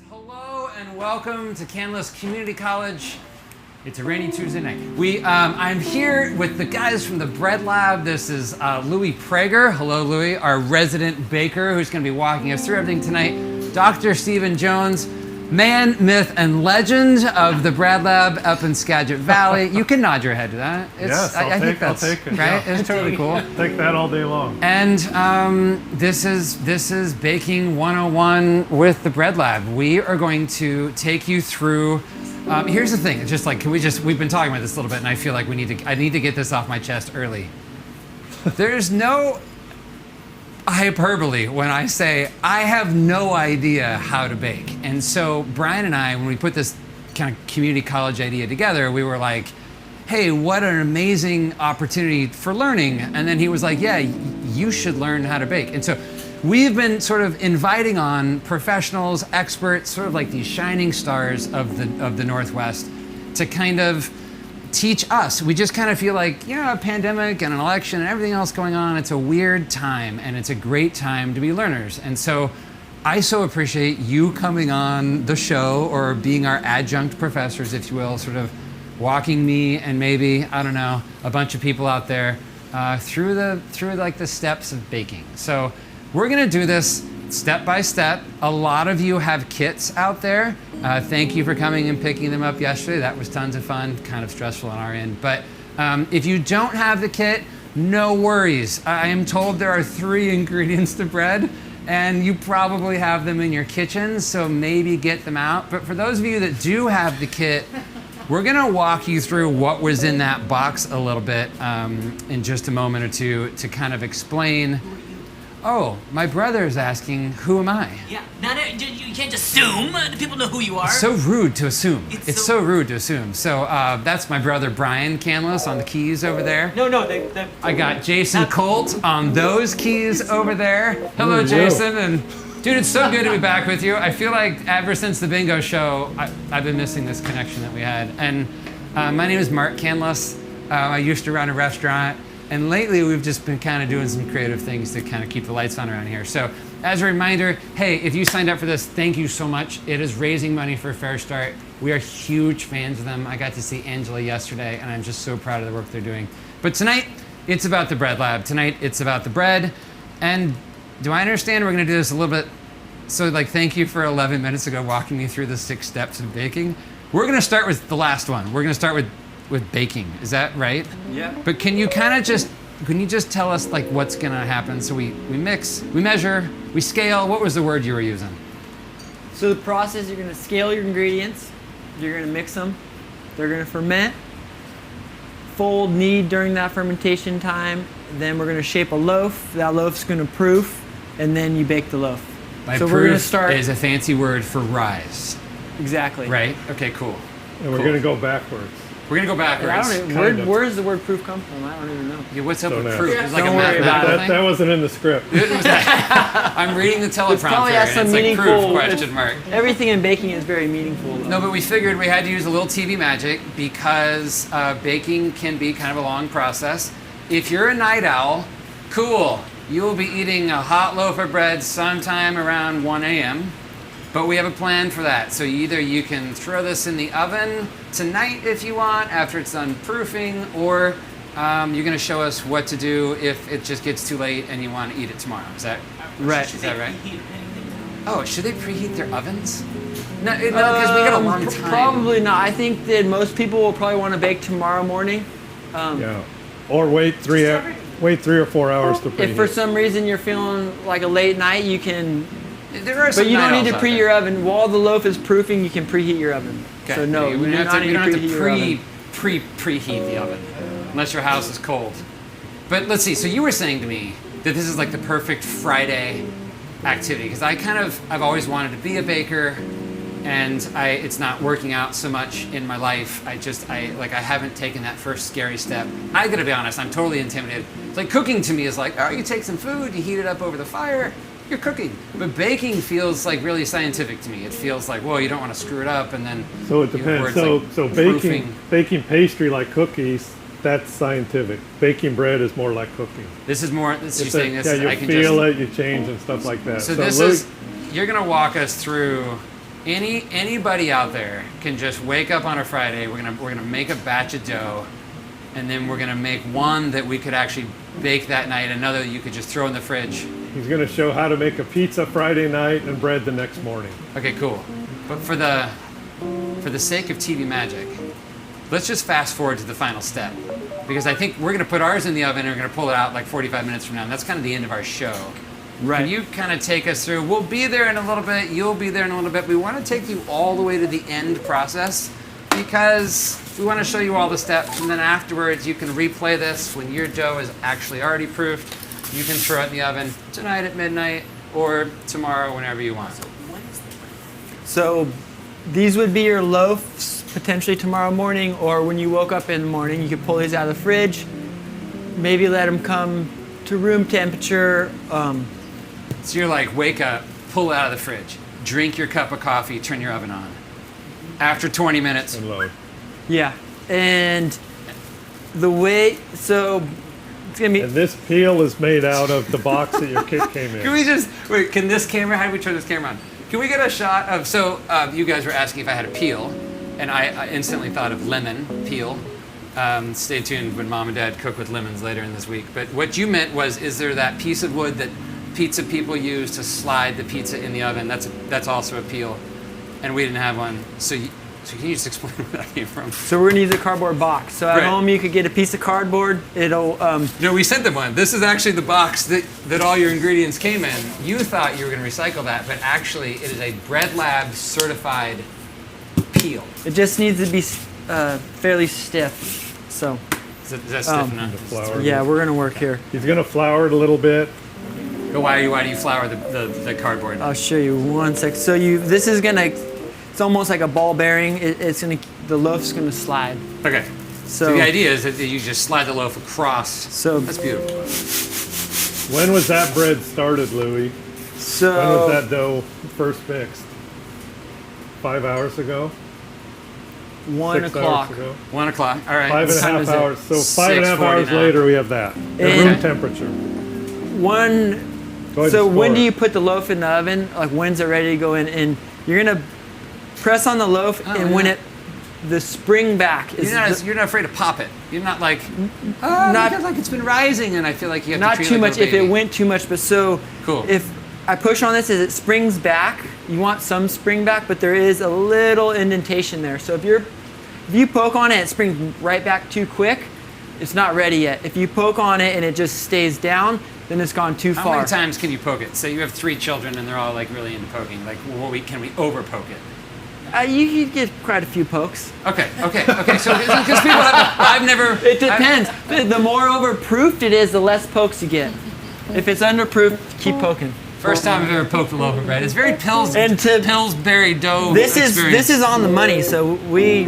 Hello and welcome to Canlis Community College. It's a rainy Tuesday night. I'm here with the guys from the Bread Lab. This is Louis Prager. Hello, Louis, our resident baker who's going to be walking us through everything tonight. Dr. Stephen Jones, man, myth, and legend of the Bread Lab up in Skagit Valley. You can nod your head to that. Yes, I think that's I'll take it. right. Yeah. It's totally cool. Take that all day long. And this is Baking 101 with the Bread Lab. We are going to take you through. Here's the thing. It's just like, we've been talking about this a little bit, and I feel like I need to get this off my chest early. There's no hyperbole when I say I have no idea how to bake. And so Brian and I, when we put this kind of community college idea together, we were like, hey, what an amazing opportunity for learning. And then he was like, yeah, you should learn how to bake. And so we've been sort of inviting on professionals, experts, sort of like these shining stars of the Northwest to kind of teach us. We just kind of feel like, a pandemic and an election and everything else going on, it's a weird time and it's a great time to be learners. And so I so appreciate you coming on the show or being our adjunct professors, if you will, sort of walking me and maybe, I don't know, a bunch of people out there through the steps of baking. So we're gonna do this step by step. A lot of you have kits out there. Thank you for coming and picking them up yesterday. That was tons of fun, kind of stressful on our end. But if you don't have the kit, no worries. I am told there are 3 ingredients to bread, and you probably have them in your kitchens, so maybe get them out. But for those of you that do have the kit, we're gonna walk you through what was in that box a little bit in just a moment or two to kind of explain. Oh, my brother is asking, who am I? Yeah, you can't assume. People know who you are. It's so rude to assume. It's so rude to assume. So that's my brother Brian Canlis on the keys over there. No, I got Jason Colt on those keys over there. Hello, Jason. And dude, it's so good to be back with you. I feel like ever since the bingo show, I've been missing this connection that we had. And my name is Mark Canlis. I used to run a restaurant. And lately, we've just been kind of doing some creative things to kind of keep the lights on around here. So as a reminder, hey, if you signed up for this, thank you so much. It is raising money for Fair Start. We are huge fans of them. I got to see Angela yesterday, and I'm just so proud of the work they're doing. But tonight, it's about the Bread Lab. Tonight, it's about the bread. And do I understand we're going to do this a little bit? So thank you for 11 minutes ago walking me through the 6 steps of baking. We're going to start with the last one. We're going to start with baking. Is that right? Yeah. But can you just tell us what's gonna happen? So we mix, we measure, we scale. What was the word you were using? So the process, you're gonna scale your ingredients, you're gonna mix them, they're gonna ferment, fold, knead during that fermentation time, then we're gonna shape a loaf, that loaf's gonna proof, and then you bake the loaf. By so proof we're gonna start is a fancy word for rise. Exactly. Right? Okay, cool. And we're going to go backwards. We're gonna go backwards. Where does the word proof come from? I don't even know. Yeah, what's up Don't with ask. proof? Yeah. It's like Don't a worry about mathematical it. thing? That wasn't in the script. I'm reading the teleprompter probably has and some it's like meaningful- proof question mark. Everything in baking is very meaningful, though. No, but we figured we had to use a little TV magic because baking can be kind of a long process. If you're a night owl, cool. You will be eating a hot loaf of bread sometime around 1 a.m. But we have a plan for that. So either you can throw this in the oven tonight if you want, after it's done proofing, or you're gonna show us what to do if it just gets too late and you want to eat it tomorrow. Is that Right. Is that right? Oh, should they preheat their ovens? No, because we got a long time. Probably not. I think that most people will probably want to bake tomorrow morning. Yeah. Or wait 3 or 4 hours to preheat. If for some reason you're feeling like a late night, you can There are some But you don't night need to owls out preheat there. your oven. While the loaf is proofing, you can preheat your oven. Okay. So no, we you do don't not need to preheat your oven. preheat the oven unless your house is cold. But let's see. So you were saying to me that this is like the perfect Friday activity because I've always wanted to be a baker, and it's not working out so much in my life. I haven't taken that first scary step. I gotta be honest. I'm totally intimidated. It's like cooking to me is like, oh, you take some food, you heat it up over the fire. You're cooking, but baking feels like really scientific to me. It feels like, whoa, you don't want to screw it up, and then So it depends. So baking pastry like cookies, that's scientific. Baking bread is more like cooking. This is more. This you're It's saying this. you I can feel just, it, you change and stuff like that. So this is. You're gonna walk us through. Anybody out there can just wake up on a Friday. We're gonna make a batch of dough, and then we're gonna make one that we could actually bake that night. Another that you could just throw in the fridge. He's going to show how to make a pizza Friday night and bread the next morning. Okay, cool. But for the sake of TV magic, let's just fast forward to the final step. Because I think we're going to put ours in the oven and we're going to pull it out like 45 minutes from now. And that's kind of the end of our show. Right. Can you kind of take us through? We'll be there in a little bit. You'll be there in a little bit. We want to take you all the way to the end process because we want to show you all the steps. And then afterwards, you can replay this when your dough is actually already proofed. You can throw it in the oven tonight at midnight or tomorrow whenever you want. So these would be your loaves potentially tomorrow morning, or when you woke up in the morning, you could pull these out of the fridge, maybe let them come to room temperature. So you're like, wake up, pull it out of the fridge, drink your cup of coffee, turn your oven on. After 20 minutes. And load. Yeah, and the way, so it's gonna be. And this peel is made out of the box that your kit came in. Can we just, wait, can this camera, how do we turn this camera on? Can we get a shot of, you guys were asking if I had a peel, and I instantly thought of lemon peel. Stay tuned when Mom and Dad cook with lemons later in this week. But what you meant was, is there that piece of wood that pizza people use to slide the pizza in the oven? That's also a peel, and we didn't have one. So can you just explain where that came from? So we're gonna use a cardboard box. So at Right. home you could get a piece of cardboard. It'll No, we sent them one. This is actually the box that all your ingredients came in. You thought you were going to recycle that, but actually it is a Bread Lab certified peel. it just needs to be fairly stiff. So Is that stiff enough? The flour. yeah, we're gonna work here. He's going to flour it a little bit. Why do you flour the cardboard? I'll show you one sec. So this is gonna, it's almost like a ball bearing. The loaf's gonna slide. Okay. So the idea is that you just slide the loaf across. So That's beautiful. When was that bread started, Louie? So When was that dough first mixed? 5 hours ago? 1 6 o'clock. hours ago? 1 o'clock. All right. 5 and a time half is it? hours. So 5.5 hours 6:49. later, we have that. At And- room temperature. One. Go ahead So and when score do it. you put the loaf in the oven? Like when's it ready to go in? And you're gonna press on the loaf, Oh, and when yeah. the spring back is You're not afraid to pop it. You're not like, Not- because like it's been rising, and I feel like you have not to treat too it like much. a If it baby. went too much, but so Cool. if I push on this as it springs back, you want some spring back, but there is a little indentation there. So if you poke on it, it springs right back too quick. It's not ready yet. If you poke on it and it just stays down, then it's gone too How far. many times can you poke it? Say you have 3 children and they're all like really into poking. Like, can we over poke it? You could get quite a few pokes. Okay. So because people I've never. It depends. The more overproofed it is, the less pokes you get. If it's underproofed, keep poking. First time I've ever poked a loaf of bread. It's very And to- Pillsbury dough. This experience. is on the money. So we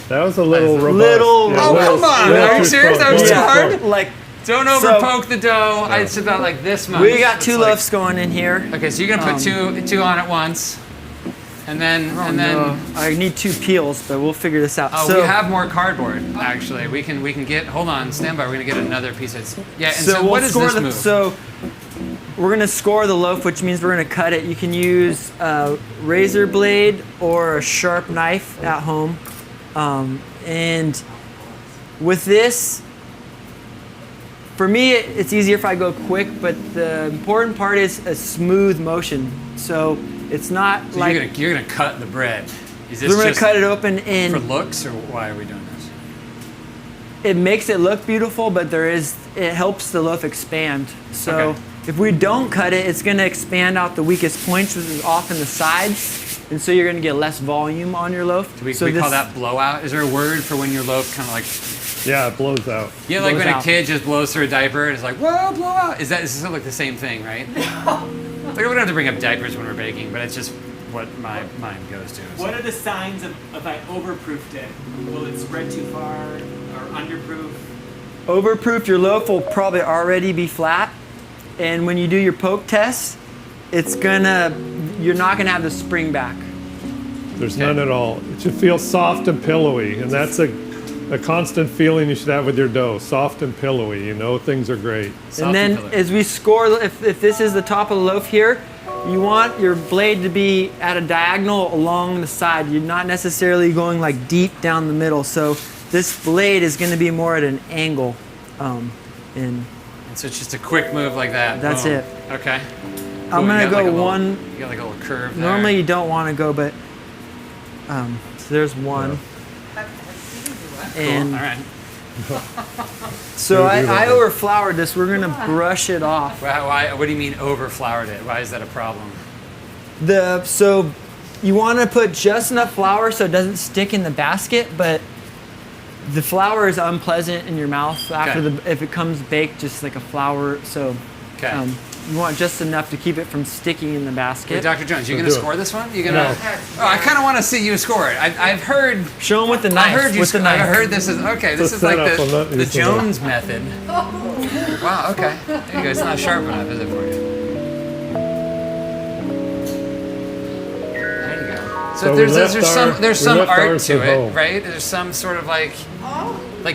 That was a little robust. Little- Yeah, Oh, little- come on. little Are you too serious? strong. That was too Little hard? strong. like Don't So- overpoke the dough. It's about like this much. we got It's 2 like- loaves going in here. Okay, so you're gonna put two on at once, and then I need 2 peels, but we'll figure this out. oh, so we have more cardboard. Actually, we can get. Hold on, stand by. We're gonna get another piece of. Yeah, and so, we'll what is score this move? So we're gonna score the loaf, which means we're gonna cut it. You can use a razor blade or a sharp knife at home, and with this. For me, it's easier if I go quick, but the important part is a smooth motion. So it's not So like you're gonna cut the bread. Is this we're gonna just cut it open, for and looks, or why are we doing this? it makes it look beautiful, but it helps the loaf expand. So Okay. If we don't cut it, it's going to expand out the weakest points, which is off in the sides, and so you're going to get less volume on your loaf. We so call that blowout. Is there a word for when your loaf kind of like? Yeah, it blows out. You know, like Blows when a out. kid just blows through a diaper and it's like, whoa, blow out. Is this like the same thing, right? Like we don't have to bring up diapers when we're baking, but it's just what my mind goes to. What are the signs of if I overproofed it? Will it spread too far or underproof? Overproof, your loaf will probably already be flat, and when you do your poke test, you're not gonna have the spring back. There's none at all. It should feel soft and pillowy, and that's a constant feeling you should have with your dough. Soft and pillowy, you know things are great. And then as we score, if this is the top of the loaf here, you want your blade to be at a diagonal along the side. You're not necessarily going like deep down the middle. So this blade is going to be more at an angle. And so it's just a quick move like that. That's Boom. it. Okay. I'm going to go You one. got like a little curve there. Normally you don't want to go, but so there's one. And All right. so I overfloured this. We're going to brush it off. Why, what do you mean overfloured it? Why is that a problem? So you want to put just enough flour so it doesn't stick in the basket, but the flour is unpleasant in your mouth after Okay. if it comes baked just like a flour. So Okay. you want just enough to keep it from sticking in the basket. Hey, Dr. Jones, you So going to do it. score this one? You going to? No. Oh, I kind of want to see you score it. I've heard. Show them with the I knife. heard you. with the knife. I heard this is okay. This It's is a like setup, I'm not the used to that. Jones method. Wow. Okay. There you go. It's not sharp enough, is it for you? There you go. So, So we there's left there's we some left art ours to at it, home. right? There's some sort of like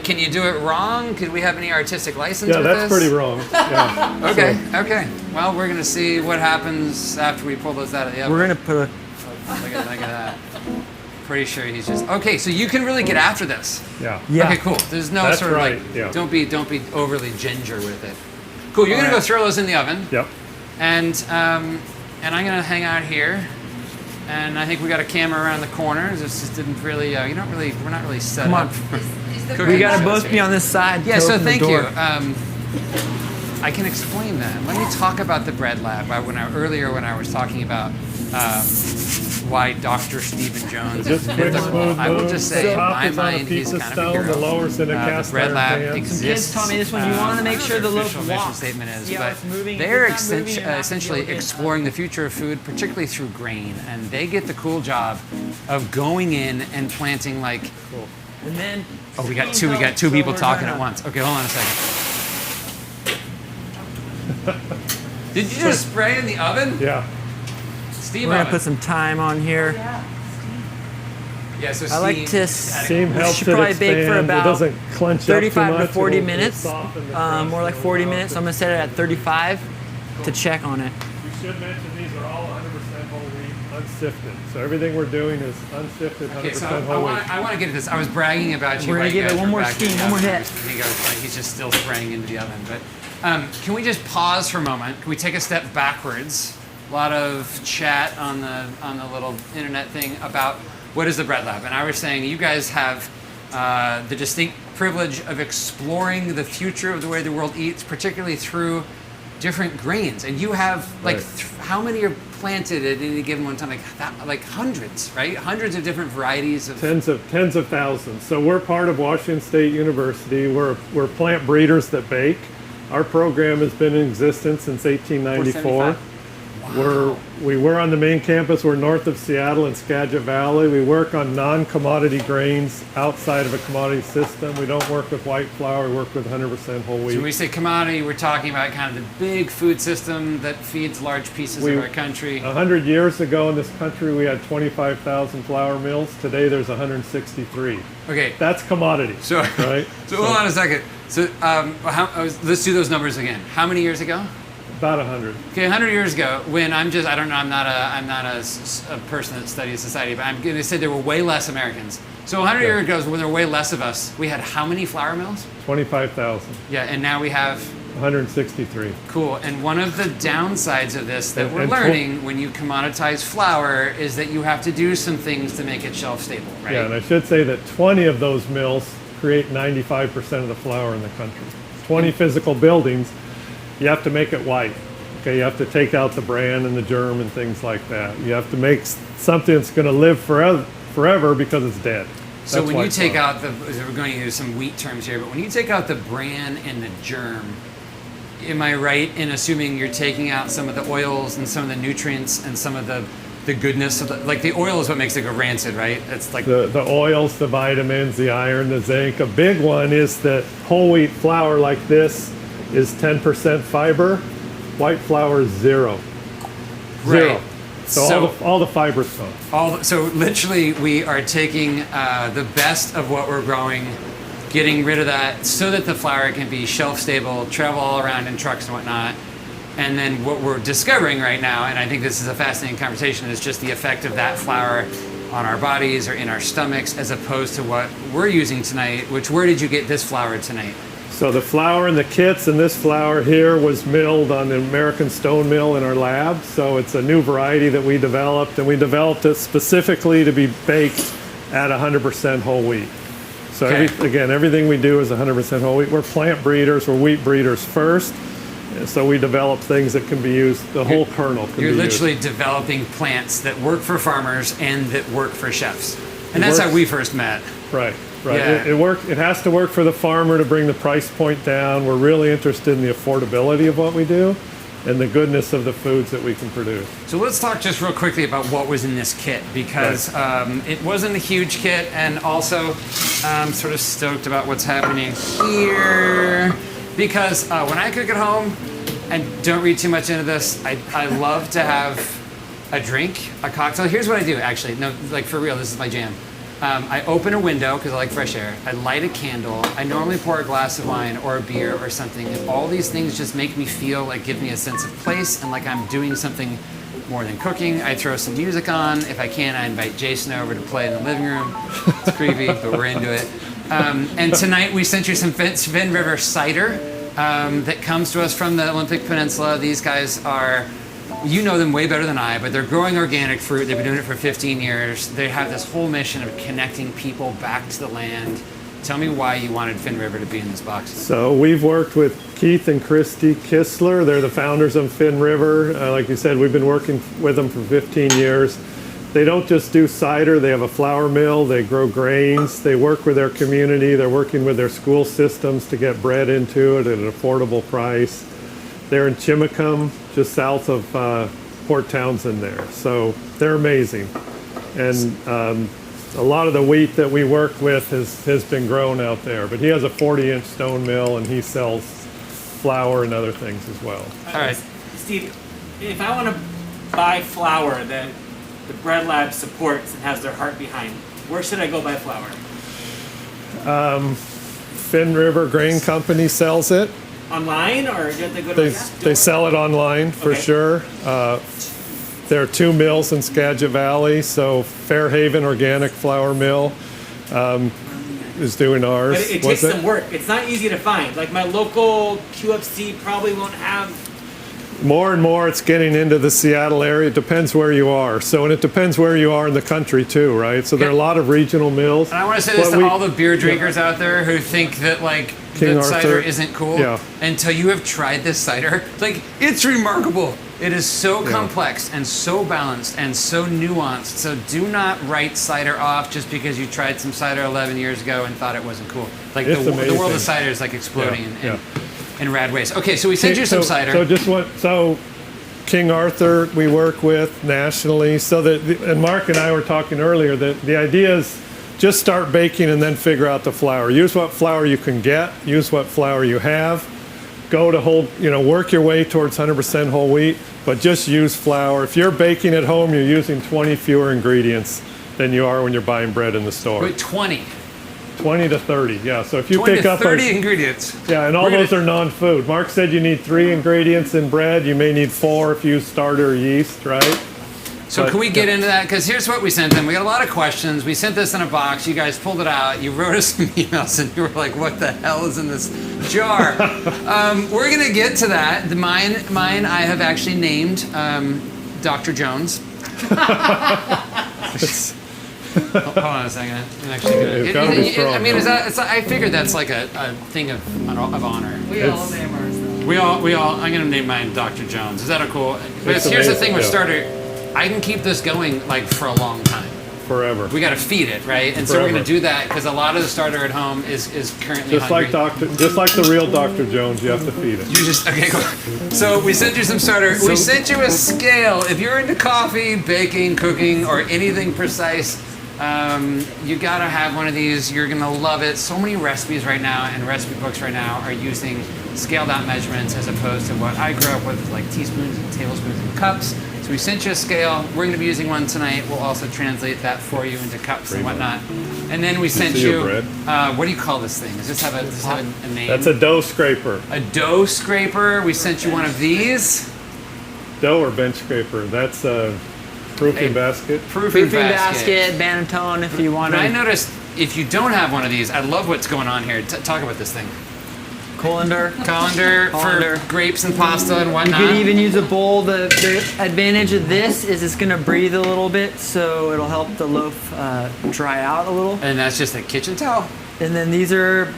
can you do it wrong? Could we have any artistic license? Yeah, with that's this? pretty wrong. Yeah. Okay. Okay. Well, we're gonna see what happens after we pull those out of the oven. We're gonna put a. Look at that. Pretty sure he's just okay. So you can really get after this. Yeah. Yeah. Okay, cool. There's no That's sort of right, like yeah. don't be overly ginger with it. Cool. You're gonna go throw those in the oven, Yep. and I'm gonna hang out here. And I think we got a camera around the corner. This just didn't really. We're not really set Come on. up. We gotta both be on this side. Yeah. to So open the thank you. door. I can explain that. Let me talk about the bread lab. Earlier when I was talking about why Dr. Stephen Jones Just hit quick the smooth wall. I will move. just say, The in top my is on a mind, he's piece of kind stone, of a hero. the lower's in a The cast bread iron lab pan. exists. Kids taught me this one. You want to make sure the loaf official mission walks. statement is, See how but it's moving? If they're it's not moving, you're not gonna essentially be able to get it. exploring the future of food, particularly through grain, and they get the cool job of going in and planting like. And then. Oh, we got two So people we're talking gonna- at once. Okay, hold on a second. Did you just spray in the oven? Yeah. Steam We're gonna oven. put some thyme on here. Yeah, so I like steam- to Steam helps should it probably expand. bake for It about doesn't clench up too 35 to much. 40 It'll minutes, soften the crust more like and 40 allow minutes. it So I'm gonna set it at 35 to check on it. We should mention these are all 100% whole wheat, unsifted. So everything we're doing is unsifted, 100% Okay, so whole wheat. I want to get to this. I was bragging about you. We're while gonna you give it guys one were more back in steam, the one more oven. hit. He goes like he's just still spraying into the oven. But can we just pause for a moment? Can we take a step backwards? A lot of chat on the little internet thing about what is the bread lab, and I was saying you guys have the distinct privilege of exploring the future of the way the world eats, particularly through different grains. And you have like Right. how many are planted at any given one time? Like hundreds, right? Hundreds of different varieties of. Tens of thousands. So we're part of Washington State University. We're plant breeders that bake. Our program has been in existence since 1894. We were on the main campus. We're north of Seattle in Skagit Valley. We work on non-commodity grains outside of a commodity system. We don't work with white flour. We work with 100% whole So when we wheat. say commodity, we're talking about kind of the big food system that feeds large pieces of our country. 100 years ago in this country, we had 25,000 flour mills. Today, there's 163. Okay, That's commodity, so right? so hold on a second. So let's do those numbers again. How many years ago? About 100. Okay, 100 years ago, when I don't know, I'm not a person that studies society, but I'm going to say there were way less Americans. So 100 years ago, when there were way less of us, we had how many flour mills? 25,000. Yeah, and now we have 163. cool. And one of the downsides of this that And- we're and learning when you commoditize flour is that you have to do some things to make it shelf stable, right? Yeah, and I should say that 20 of those mills create 95% of the flour in the country. 20 physical buildings, you have to make it white. Okay, you have to take out the bran and the germ and things like that. You have to make something that's going to live forever because it's dead. So That's when why you it's take farmed. out we're going to use some wheat terms here, but when you take out the bran and the germ, am I right in assuming you're taking out some of the oils and some of the nutrients and some of the goodness of like the oil is what makes it go rancid, right? It's like The oils, the vitamins, the iron, the zinc. A big one is that whole wheat flour like this is 10% fiber. White flour is 0. Zero. Right. So all the fiber's gone. So literally we are taking the best of what we're growing, getting rid of that so that the flour can be shelf stable, travel all around in trucks and whatnot. And then what we're discovering right now, and I think this is a fascinating conversation, is just the effect of that flour on our bodies or in our stomachs as opposed to what we're using tonight, where did you get this flour tonight? So the flour in the kits and this flour here was milled on the American Stone Mill in our lab. So it's a new variety that we developed, and we developed it specifically to be baked at 100% whole wheat. So Okay. everything we do is 100% whole wheat. We're plant breeders, we're wheat breeders first. So we develop things that can be used, the whole kernel can be You're used. literally developing plants that work for farmers and that work for chefs. And It that's how works. we first met. Right. Yeah. It has to work for the farmer to bring the price point down. We're really interested in the affordability of what we do and the goodness of the foods that we can produce. So let's talk just real quickly about what was in this kit, because it wasn't a huge kit, and also I'm sort of stoked about what's happening here, because when I cook at home, and don't read too much into this, I love to have a drink, a cocktail. Here's what I do, actually. No, like for real, this is my jam. I open a window because I like fresh air. I light a candle. I normally pour a glass of wine or a beer or something. And all these things just make me feel like, give me a sense of place and like I'm doing something more than cooking. I throw some music on. If I can, I invite Jason over to play in the living room. It's creepy, but we're into it. And tonight we sent you some Fin River cider that comes to us from the Olympic Peninsula. These guys are, you know them way better than I, but they're growing organic fruit. They've been doing it for 15 years. They have this whole mission of connecting people back to the land. Tell me why you wanted Fin River to be in this box. So we've worked with Keith and Christy Kistler. They're the founders of Fin River. Like you said, we've been working with them for 15 years. They don't just do cider. They have a flour mill. They grow grains. They work with their community. They're working with their school systems to get bread into it at an affordable price. They're in Chimacum, just south of Port Townsend there. So they're amazing. And a lot of the wheat that we work with has been grown out there. But he has a 40-inch stone mill, and he sells flour and other things as well. All right. Steve, if I want to buy flour that the Bread Lab supports and has their heart behind, where should I go buy flour? Fin River Grain Company sells it. Online, or do you have to go to They sell it online for Okay. sure. There are 2 mills in Skagit Valley, so Fairhaven Organic Flour Mill is doing ours. But it takes some work. It's not easy to find. Like my local QFC probably won't have. More and more it's getting into the Seattle area. It depends where you are. So, and it depends where you are in the country too, right? So there are a lot of regional mills. And I want to say this What to we- all the beer drinkers out there who think that like King that Arthur. cider isn't cool Yeah. until you have tried this cider. Like, it's remarkable. It is so complex and so balanced and so nuanced. So do not write cider off just because you tried some cider 11 years ago and thought it wasn't cool. Like It's the world amazing. of cider is like exploding Yeah, in rad ways. Okay, so we sent you some cider. So King Arthur we work with nationally. So that, and Mark and I were talking earlier that the idea is just start baking and then figure out the flour. Use what flour you can get. Use what flour you have. Go to work your way towards 100% whole wheat, but just use flour. If you're baking at home, you're using 20 fewer ingredients than you are when you're buying bread in the store. Wait, 20. 20 to 30, yeah. So if you 20 pick to up 30 ingredients. yeah, and all We're gonna- those are non-food. Mark said you need 3 ingredients in bread. You may need 4 if you use starter or yeast, right? So But, can we get into that? Because here's what we sent them. We got a lot of questions. We sent this in a box. You guys pulled it out. You wrote us some emails, and you were like, "What the hell is in this jar?" We're gonna get to that. Mine, I have actually named Dr. Jones. Hold on a second. I'm actually It's gotta be strong, I mean, though. I figured that's like a thing of honor. We all name ourselves. I'm gonna name mine Dr. Jones. Is that a cool? But It's here's the amazing, thing with yeah. starter, I can keep this going like for a long time. Forever. We got to feed it, right? And so we're Forever. going to do that because a lot of the starter at home is currently Just hungry. like the real Dr. Jones, you have to feed it. You just okay. Cool. So we sent you some starter. We sent you a scale. If you're into coffee, baking, cooking, or anything precise, you gotta have one of these. You're gonna love it. So many recipes right now and recipe books right now are using scaled out measurements as opposed to what I grew up with, like teaspoons and tablespoons and cups. So we sent you a scale. We're gonna be using one tonight. We'll also translate that for you into cups and whatnot. And then we sent see you. your bread? What do you call this thing? Does this have a name? That's a dough scraper. A dough scraper. We sent you one of these. Dough or bench scraper. That's a proofing basket. Proofing basket, Banatone, if you want But I to. noticed if you don't have one of these, I love what's going on here. Talk about this thing. Colander. Colander Colander. for grapes and pasta and You whatnot. could even use a bowl. The advantage of this is it's going to breathe a little bit, so it'll help the loaf dry out a little. And that's just a kitchen towel. And then these are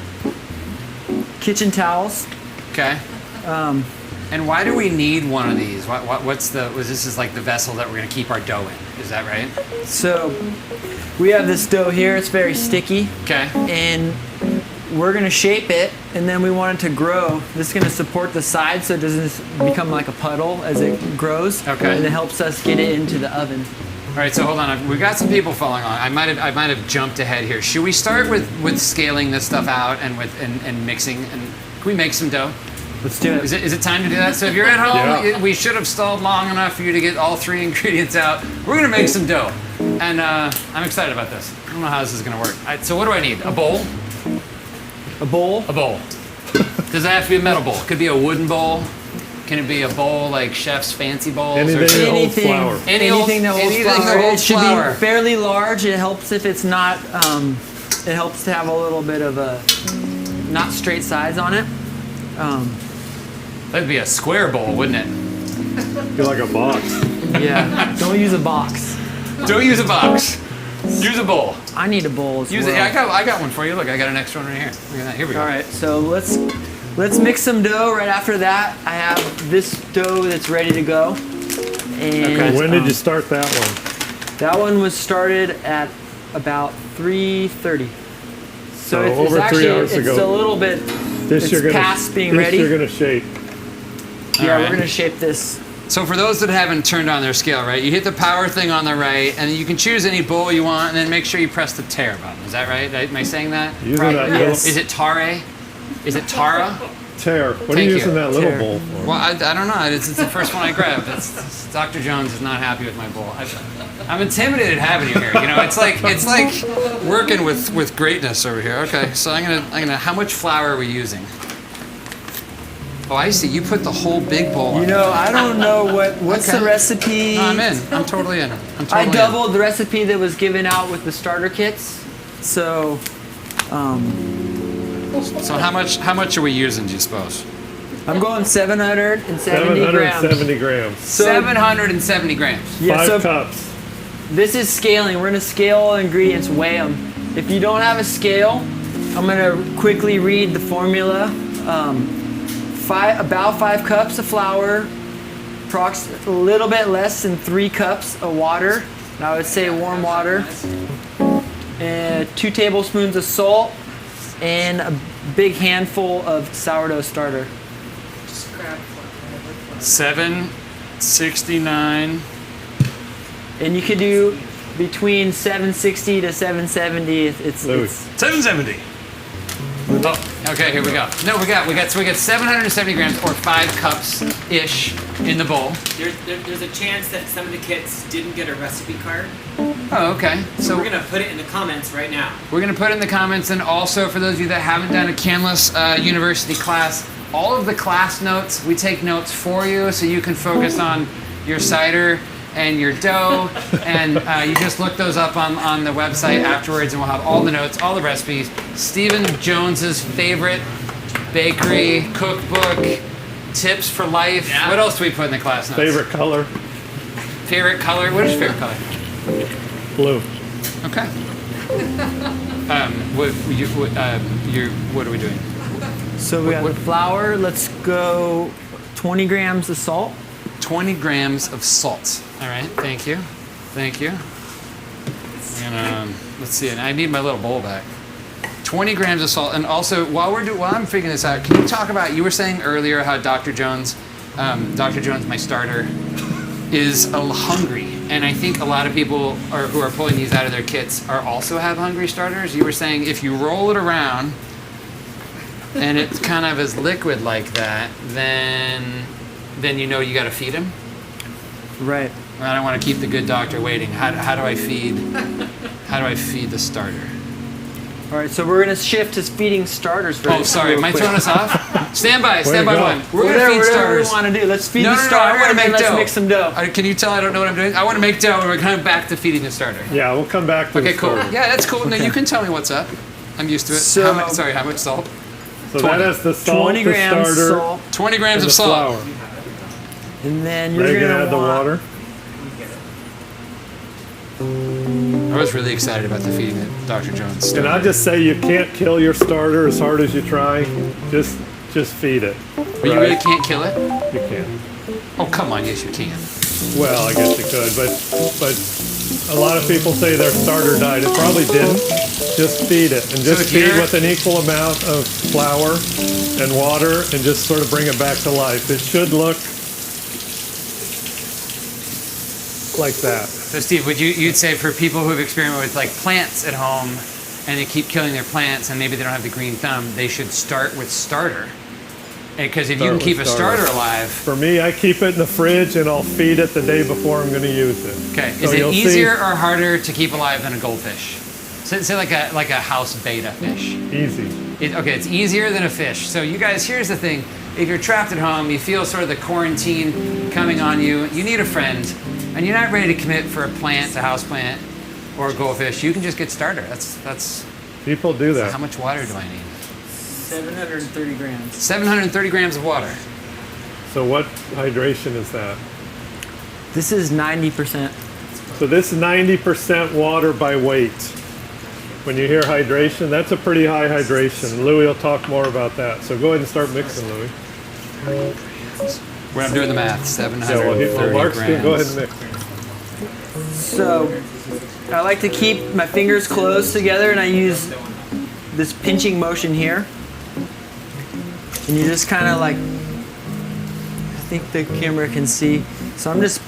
kitchen towels. Okay. And why do we need one of these? This is like the vessel that we're going to keep our dough in. Is that right? So we have this dough here. It's very sticky. Okay. And we're going to shape it, and then we want it to grow. This is going to support the side so it doesn't become like a puddle as it grows. Okay. And it helps us get it into the oven. All right. So hold on. We got some people following on. I might have jumped ahead here. Should we start with scaling this stuff out and mixing? And can we make some dough? Let's do it. Is it time to do that? So if you're at home, Yeah. we should have stalled long enough for you to get all three ingredients out. We're gonna make some dough, and I'm excited about this. I don't know how this is gonna work. So what do I need? A bowl? A bowl. A bowl. Does it have to be a metal bowl? Could be a wooden bowl. Can it be a bowl like chef's fancy bowls? Anything or that holds flour. Anything that holds anything flour. that holds It should flour. be fairly large. It helps if it's not. It helps to have a little bit of a not straight sides on it. That'd be a square bowl, wouldn't it? Be like a box. Yeah. Don't use a box. Don't use a box. Use a bowl. I need a bowl as Use it. well. I got one for you. Look, I got an extra one right here. Look at that. Here we go. All right, so let's mix some dough. Right after that, I have this dough that's ready to go. And Okay. When did you start that one? that one was started at about 3:30. So it's over 3 actually hours it's ago. a little bit. This It's you're gonna past being this ready. You're gonna shape. Yeah, right. we're gonna shape this. So for those that haven't turned on their scale, right, you hit the power thing on the right, and you can choose any bowl you want, and then make sure you press the tare button. Is that right? Am I saying that? Using that Yes. Is it tare? Is it Tara? Tear. What are Thank you you. using that little Tear. bowl for? Well, I don't know. It's the first one I grabbed. Dr. Jones is not happy with my bowl. I'm intimidated having you here. You know, it's like working with greatness over here. Okay, so I'm gonna. How much flour are we using? Oh, I see. You put the whole big bowl. You on. know, I don't know what's Okay. the recipe. No, I'm in. I'm totally in. I doubled the recipe that was given out with the starter kits. So, So how much are we using? Do you suppose? I'm going 770 grams. 770 grams. 770 grams. Yeah, 5 so cups. this is scaling. We're gonna scale ingredients, weigh them. If you don't have a scale, I'm gonna quickly read the formula. About 5 cups of flour, a little bit less than 3 cups of water. And I would say warm water. And 2 tablespoons of salt, and a big handful of sourdough starter. 769. And you could do between 760 to 770. It's 770. Oh, okay, here we go. No, we got 770 grams or 5 cups ish in the bowl. There's a chance that some of the kits didn't get a recipe card. Oh, okay. So we're gonna put it in the comments right now. We're going to put it in the comments, and also for those of you that haven't done a Canlis University class, all of the class notes, we take notes for you so you can focus on your cider and your dough, and you just look those up on the website afterwards, and we'll have all the notes, all the recipes. Stephen Jones's favorite bakery cookbook, tips for life. Yeah. What else do we put in the class notes? Favorite color? Favorite color? What is your favorite color? Blue. Okay. What are we doing? So we got the flour. Let's go 20 grams of salt. 20 grams of salt. All right, thank you. Thank you. And let's see, and I need my little bowl back. 20 grams of salt. And also, while I'm figuring this out, can you talk about, you were saying earlier how Dr. Jones, my starter, is hungry. And I think a lot of people who are pulling these out of their kits also have hungry starters. You were saying if you roll it around and it kind of is liquid like that, then you know you got to feed him. Right. I don't want to keep the good doctor waiting. How do I feed the starter? All right, so we're gonna shift to feeding starters first. Oh, sorry, am I throwing us off? Stand by to go? one. We're gonna feed Whatever starters. we want to do. Let's feed No, the I starter want to and then make let's dough. mix some dough. Can you tell I don't know what I'm doing? I want to make dough, and we're coming back to feeding the starter. Yeah, we'll come back to Okay, the cool. starter. Yeah, that's cool. No, you can tell me what's up. I'm used to it. So- How much salt? So that is the salt, 20 the grams starter, salt, 20 grams and of the salt. flour. and then Now you're you're gonna gonna add the want water. I was really excited about the feeding the Dr. Jones starter. And I just say you can't kill your starter as hard as you try. Just feed it. But you really can't kill it? You can. Oh, come on. Yes, you can. Well, I guess you could, but a lot of people say their starter died. It probably didn't. Just feed it, and just if feed you're- with an equal amount of flour and water, and just sort of bring it back to life. It should look like that. So, Steve, you'd say for people who have experimented with like plants at home and they keep killing their plants and maybe they don't have the green thumb, they should start with starter. Because if you can Start keep with a starter. starter alive, For me, I keep it in the fridge, and I'll feed it the day before I'm going to use it. okay, So is it you'll see- easier or harder to keep alive than a goldfish? Say like a house betta fish. Easy. It's easier than a fish. So you guys, here's the thing. If you're trapped at home, you feel sort of the quarantine coming on you, you need a friend, and you're not ready to commit for a plant, a house plant, or a goldfish, you can just get starter. That's People do how that. much water do I need? 730 grams. 730 grams of water. So what hydration is that? This is 90%. So this is 90% water by weight. When you hear hydration, that's a pretty high hydration. Louis will talk more about that. So go ahead and start mixing, Louis. When I'm doing the math, Yeah, 730 Mark's grams. go ahead and mix. So I like to keep my fingers close together, and I use this pinching motion here. And you just kind of like, I think the camera can see. So I'm just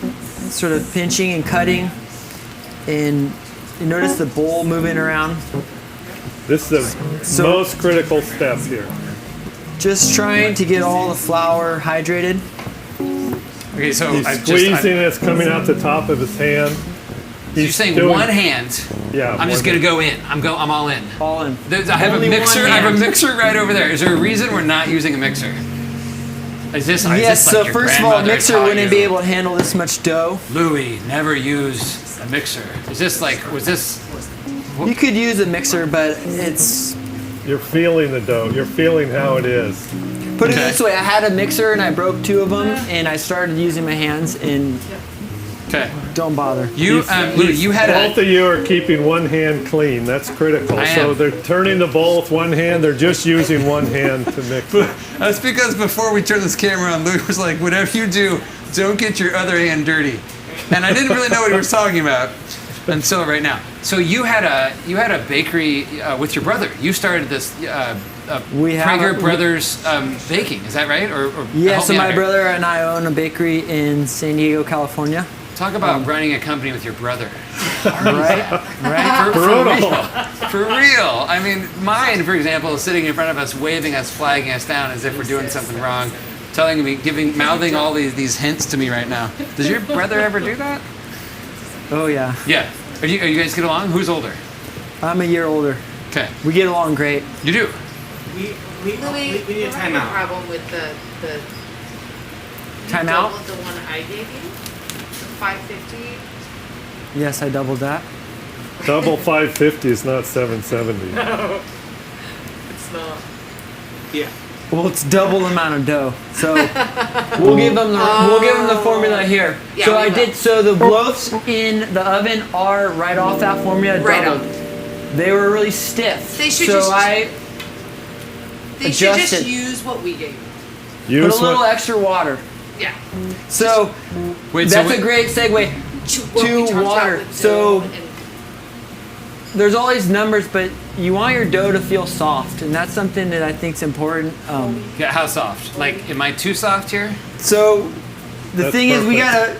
sort of pinching and cutting, and you notice the bowl moving around. This is the most critical step here. Just trying to get all the flour hydrated. Okay, so He's squeezing it, it's coming out the top of his hand. you're saying doing- one hand. Yeah. I'm just one gonna go in. I'm all in. All in. I have Only a one mixer. I have a hand. mixer right over there. Is there a reason we're not using a mixer? Is this? Yes, so like your first of all, a grandmother mixer taught wouldn't you? be able to handle this much dough. Louis, never use a mixer. Is this like? Was this? You could use a mixer, but it's, You're feeling the dough. You're feeling how it is. put it Okay. this way, I had a mixer and I broke 2 of them, and I started using my hands, and Okay. don't bother. Louis, you had Both of you are keeping one hand clean. That's critical. I So am. they're turning the bowl with one hand. They're just using one hand to mix it. That's because before we turned this camera on, Louis was like, "Whatever you do, don't get your other hand dirty." And I didn't really know what he was talking about until right now. So you had a bakery with your brother. You started this We have Prager a- Brothers baking. Is that right? Or Yeah, help so me out my here. brother and I own a bakery in San Diego, California. Talk about running a company with your brother. Right? Right? Brutal. For real. I mean, mine, for example, is sitting in front of us, waving us, flagging us down as if we're doing something wrong, telling me, mouthing all these hints to me right now. Does your brother ever do that? Oh yeah. Yeah. Are you guys get along? Who's older? I'm a year older. Okay. We get along great. You do. We Louis, need a we're having a timeout. problem with the Time you out? doubled the one I gave you, the 550. Yes, I doubled that. Double 550 is not 770. It's not. Yeah. Well, it's double the amount of dough. So we'll give them the formula here. Yeah, so we I will. did. So the loaves in the oven are right off that formula. Right doubled. They were really stiff. They should so just- They should adjust just it. use what we gave you. Put Use a little what, extra water. Yeah. So Wait, that's so a great segue What we to talked about water. with So dough and- there's all these numbers, but you want your dough to feel soft, and that's something that I think is important. Yeah, how soft? Like, am I too soft here? So the That's thing is, we perfect. gotta.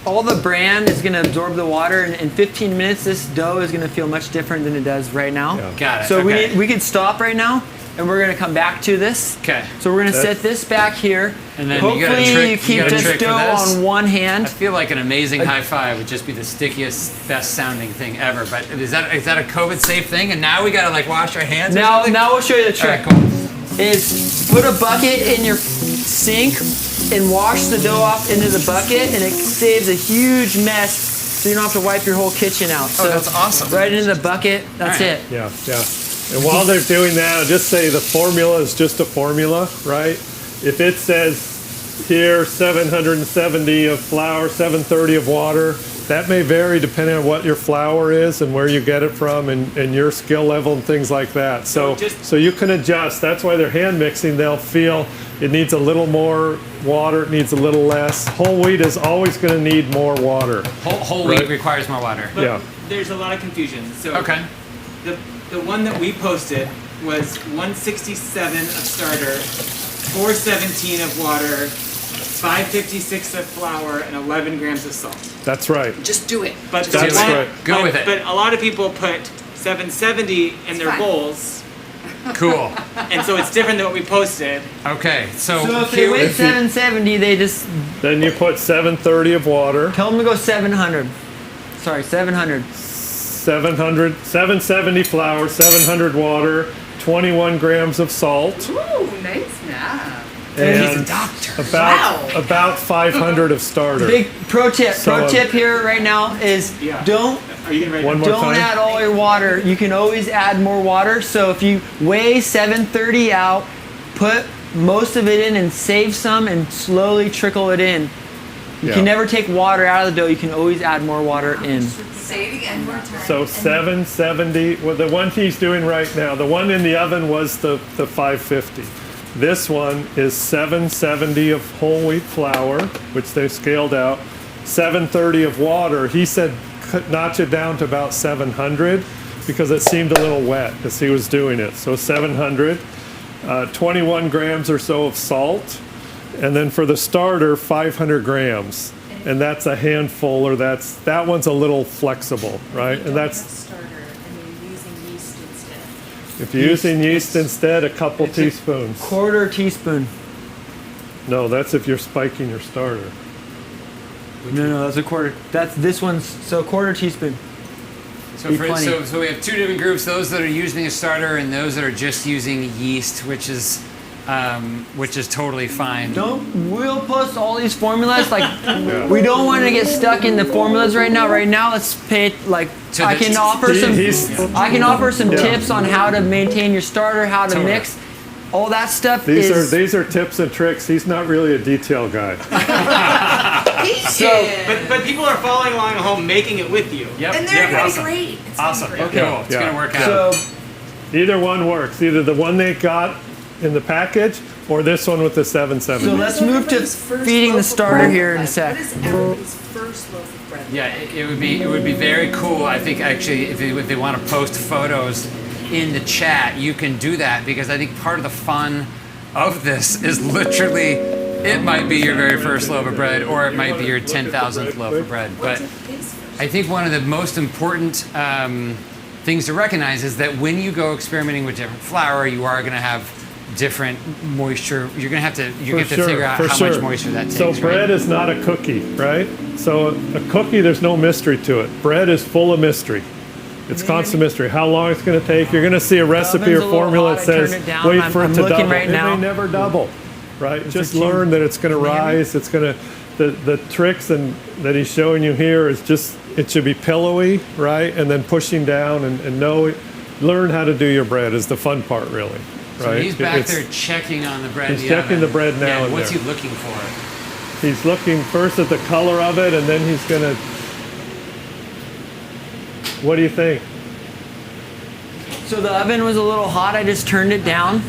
All the bran is gonna absorb the water, and in 15 minutes, this dough is gonna feel much different than it does right now. Yeah. Got it. So okay. we could stop right now, and we're gonna come back to this. Okay. So we're gonna That's- set this back here. And then you got a hopefully trick- you you keep got a this trick for dough this? on one I hand. feel like an amazing high five would just be the stickiest, best sounding thing ever. But is that a COVID safe thing? And now we gotta like wash our hands? or Now something? we'll show you the All trick. right, cool. Is put a bucket in your sink and wash the dough off into the bucket, and it saves a huge mess, so you don't have to wipe your whole kitchen out. So that's awesome. Right into the bucket. That's All right. it. Yeah, yeah. And while they're doing that, I'll just say the formula is just a formula, right? If it says here 770 of flour, 730 of water, that may vary depending on what your flour is and where you get it from and your skill level and things like that. So, so you can adjust. That's why they're hand mixing. They'll feel it needs a little more water, it needs a little less. Whole wheat is always going to need more water. Whole Right. wheat requires more water. But Yeah. there's a lot of confusion. So Okay. the one that we posted was 167 of starter, 417 of water, 556 of flour, and 11 grams of salt. That's right. Just do it. But Just the That's one- right. Go but- with it. But a lot of people put 770 in their fine. bowls, Cool. and so it's different than what we posted. Okay. So, So if they here, weigh if you- 770, they just Then you put 730 of water. tell them to go 700. Sorry, 700. 770 flour, 700 water, 21 grams of salt, Ooh, nice math. and doctor. Wow. about 500 of starter. Big pro tip. So, Pro tip here right now is Yeah. don't Are you gonna write One it more Don't time. add all your water. You can always add more water. So if you weigh 730 out, put most of it in and save some and slowly trickle it in. You Yeah. can never take water out of the dough. You can always add more water in. Say it again one more time. So 770, well, the one he's doing right now, the one in the oven was the 550. This one is 770 of whole wheat flour, which they've scaled out, 730 of water. He said notch it down to about 700 because it seemed a little wet as he was doing it. So 700, 21 grams or so of salt, and then for the starter, 500 grams. And that's a handful, or that one's a little flexible, right? And that's, Starter, and you're using yeast instead. if you're using yeast instead, a couple teaspoons. Quarter teaspoon. No, that's if you're spiking your starter. No, that's a quarter. That's this one's so quarter teaspoon. So, Be for, plenty. so we have two different groups: those that are using a starter and those that are just using yeast, which is totally fine. We'll post all these formulas. Like we don't want to get stuck in the formulas right now. Right now, let's pay like To I the- can offer some. He's- I can offer some Yeah. tips on how to maintain your starter, how to Totally. mix. All that stuff These is. are tips and tricks. He's not really a detail guy. But people are following along at home, making it with you. Yep. And they're yep, gonna awesome. be great. It's Awesome. gonna be Okay. great. Cool. It's Yeah. gonna work out. So Either one works. Either the one they got in the package or this one with the 770. So let's move to Everybody's first feeding the loaf of starter bread here in a like? sec. What is everybody's first loaf of bread? Yeah, it would be very cool. I think actually, if they want to post photos in the chat, you can do that because I think part of the fun of this is literally it might be your very first loaf of bread or it might be your 10,000th loaf of bread. But I think one of the most important things to recognize is that when you go experimenting with different flour, you are going to have different moisture. You're going to have to figure out how much moisture that takes. So bread right? is not a cookie, right? So a cookie, there's no mystery to it. Bread is full of mystery. It's constant mystery. How long it's going to take. You're going to see a recipe or oven's a little formula hot. that I says, turned it down. wait I'm- for it I'm to looking double. right It now. may never double, right? Just a key. learn that it's going to rise. It's going to, the tricks and that he's showing you here is just, it should be pillowy, right? And then pushing down and learn how to do your bread is the fun part, really. So Right? he's back It's- there checking on the bread. he's in the checking oven. the bread now Yeah, in what's there. he looking for? He's looking first at the color of it, and then he's going to. What do you think? So the oven was a little hot. I just turned it down.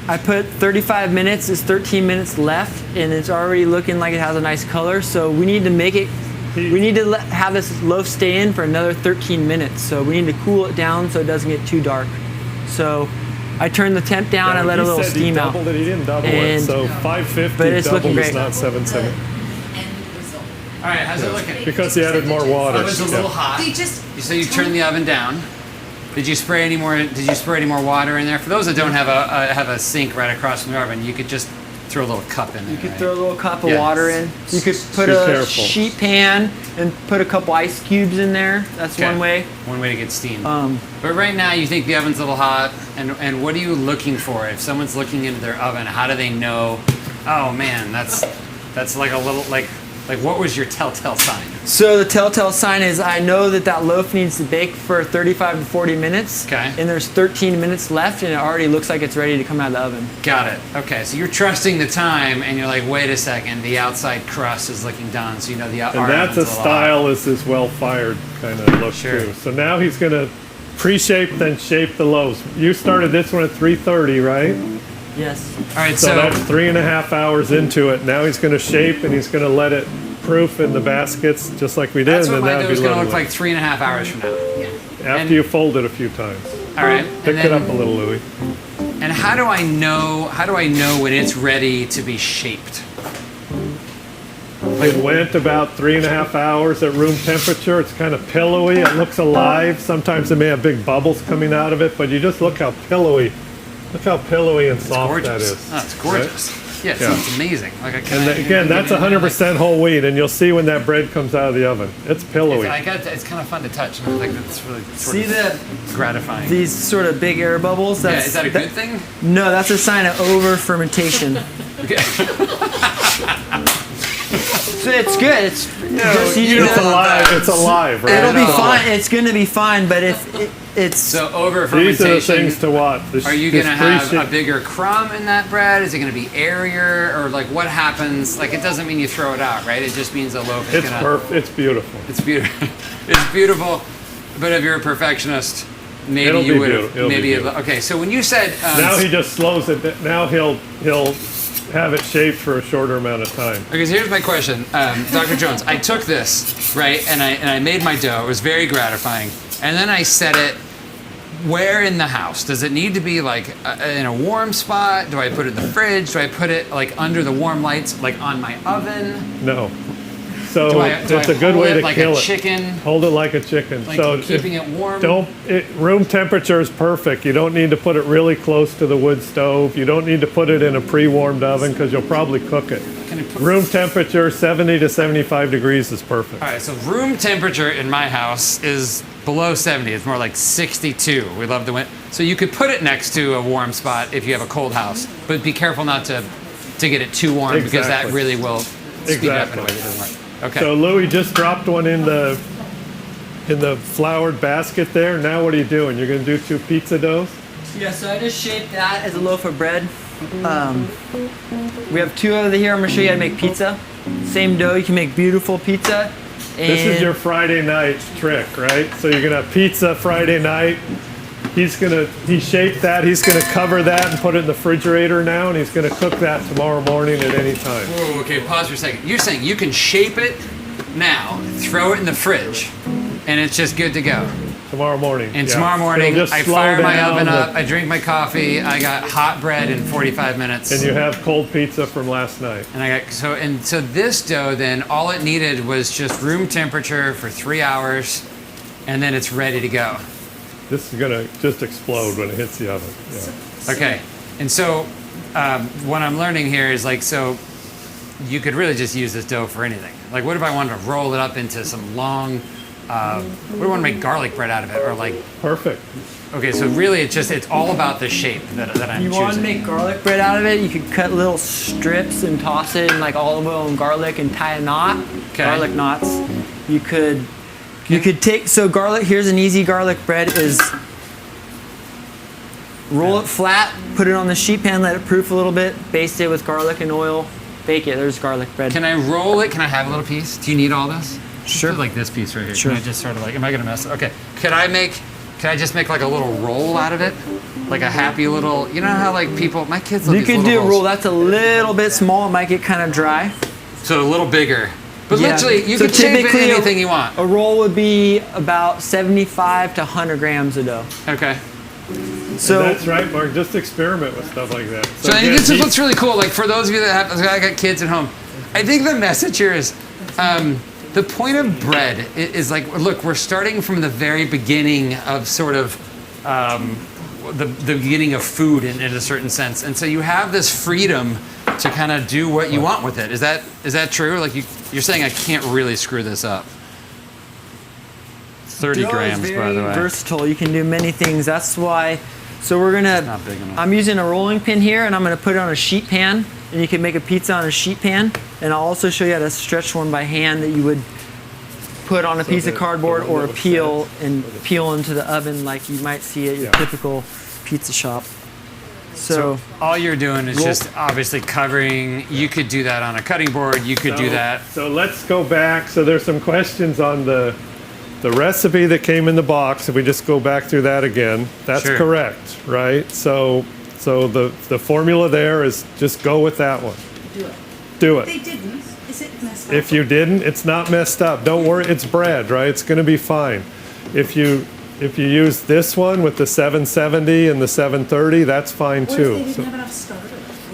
I put 35 minutes. It's 13 minutes left, and it's already looking like it has a nice color. So we need to make it. We need to have this loaf stay in for another 13 minutes. So we need to cool it down so it doesn't get too dark. So I turned the temp down and let a little steam out. He doubled it. He didn't double it. So 550 but it's looking doubled is great. not 770. End result. All right, how's it looking? Because he added more water. Oven's a little Yeah. hot. They just. So you turned the oven down. Did you spray any more? Did you spray any more water in there? For those that don't have a sink right across from the oven, you could just throw a little cup in there. You could right? throw a little cup of Yeah. water in. You could put Be a careful. sheet pan and put a couple ice cubes in there. That's Okay. one way. One way to get steam. Um, But right now, you think the oven's a little hot, and what are you looking for? If someone's looking into their oven, how do they know? Oh man, that's like a little like what was your telltale sign? So the telltale sign is I know that loaf needs to bake for 35 to 40 minutes. Okay. And there's 13 minutes left, and it already looks like it's ready to come out of the oven. Got it. Okay, so you're trusting the time, and you're like, wait a second, the outside crust is looking done, so you know the And our that's oven's a little hot. style is his well-fired kind of look Sure. too. So now he's going to pre-shape, then shape the loaves. You started this one at 3:30, right? Yes. All right, So so that's 3.5 hours into it. Now he's going to shape, and he's going to let it proof in the baskets just like we did, that's and what then my that'd dough's be gonna lovely. look like 3.5 hours from now. After and- you fold it a few times. All right, Pick and it then, up a little, Louis. and how do I know when it's ready to be shaped? It went about 3.5 hours at room temperature. It's kind of pillowy. It looks alive. Sometimes it may have big bubbles coming out of it, but you just look how pillowy and soft Gorgeous. that is. Oh, it's gorgeous. Yeah, Yeah. it's amazing. Like I And kinda, again, that's 100% whole wheat, and you'll see when that bread comes out of the oven. It's pillowy. It's kind of fun to touch. And like it's really sort See of gratifying. these sort of big air bubbles? Yeah, is that a good thing? No, that's a sign of over fermentation. So it's good. It's just you you know, It's alive. It's alive, right? it'll be No. fine. It's going to be fine, but if it's So over These are the things fermentation. to watch. Are you gonna have a bigger crumb in that bread? Is it gonna be airier, or like what happens? Like it doesn't mean you throw it out, right? It just means the loaf is It's gonna. perfect. It's beautiful. It's beautiful. It's beautiful. But if you're a perfectionist, maybe It'll you be would have. beautiful. It'll be Maybe beautiful. okay. So when you said Now he just slows it. Now he'll have it shaped for a shorter amount of time. Okay, so here's my question, Dr. Jones. I took this right, and I made my dough. It was very gratifying, and then I set it. Where in the house? Does it need to be like in a warm spot? Do I put it in the fridge? Do I put it like under the warm lights, like on my oven? No. So Do I it's a good hold way it to like kill a it. chicken? Hold it like a chicken. Like so keeping it warm? Room temperature is perfect. You don't need to put it really close to the wood stove. You don't need to put it in a pre-warmed oven because you'll probably cook it. Can I put- Room temperature 70 to 75 degrees is perfect. All right, so room temperature in my house is below 70. It's more like 62. We love the wind. So you could put it next to a warm spot if you have a cold house, but be careful not to get it too warm because that Exactly. really will speed it up in a way Exactly. that doesn't work. Okay. So Louis just dropped one in the floured basket there. Now what are you doing? You're going to do 2 pizza doughs? Yeah, so I just shaped that as a loaf of bread. We have 2 over here. I'm gonna show you how to make pizza. Same dough, you can make beautiful pizza. And This is your Friday night trick, right? So you're gonna have pizza Friday night. He shaped that. He's gonna cover that and put it in the refrigerator now, and he's gonna cook that tomorrow morning at any time. Whoa, okay, pause for a second. You're saying you can shape it now, throw it in the fridge, and it's just good to go. Tomorrow morning. And yeah. tomorrow morning, It'll just I slow fire my down oven the- up, I drink my coffee, I got hot bread in 45 minutes. And you have cold pizza from last night. And I got so this dough then all it needed was just room temperature for 3 hours, and then it's ready to go. This is gonna just explode when it hits the oven. Yeah. Okay, and so what I'm learning here is like so you could really just use this dough for anything. Like what if I wanted to roll it up into some long what do I want to make garlic bread out of it or like Perfect. okay so really it's all about the shape that I'm if you choosing. want to make garlic bread out of it, you could cut little strips and toss it in like olive oil and garlic and tie a knot. Okay. Garlic knots. You could take garlic. Here's an easy garlic bread is roll it flat, put it on the sheet pan, let it proof a little bit, baste it with garlic and oil, bake it. There's garlic bread. Can I roll it? Can I have a little piece? Do you need all this? Sure. Like this piece right here. Sure. Can I just sort of like, am I gonna mess? Okay. Can I Can I just make like a little roll out of it? Like a happy little, you know how like people, my kids love You these could little do a roll rolls. that's a little bit small. It might get kind of dry. So a little bigger. But Yeah. literally, you So can shape it typically anything you want. A roll would be about 75 to 100 grams of dough. Okay. So That's right, Mark. Just experiment with stuff like that. So I think again, this is what's really cool. Like for those of you that have, I got kids at home, I think the message here is, the point of bread is like, look, we're starting from the very beginning of sort of the beginning of food in a certain sense, and so you have this freedom to kind of do what you want with it. Is that true? Like you're saying I can't really screw this up. 30 dough is grams, very by the way. versatile. You can do many things. That's why. So we're gonna. not big enough. I'm using a rolling pin here, and I'm gonna put it on a sheet pan. And you can make a pizza on a sheet pan. And I'll also show you how to stretch one by hand that you would put on a piece of cardboard or a peel and peel into the oven like you might see at your typical pizza shop. So All you're doing is Roll- just obviously covering. You could do that on a cutting board. You could do that. So let's go back. So there's some questions on the recipe that came in the box. If we just go back through that again, that's Sure. correct, right? So the formula there is just go with that one. Do it. Do it. They didn't. Is it messed up? If you didn't, it's not messed up. Don't worry, it's bread, right? It's going to be fine. If you use this one with the 770 and the 730, that's fine What if too. they didn't So have enough starter?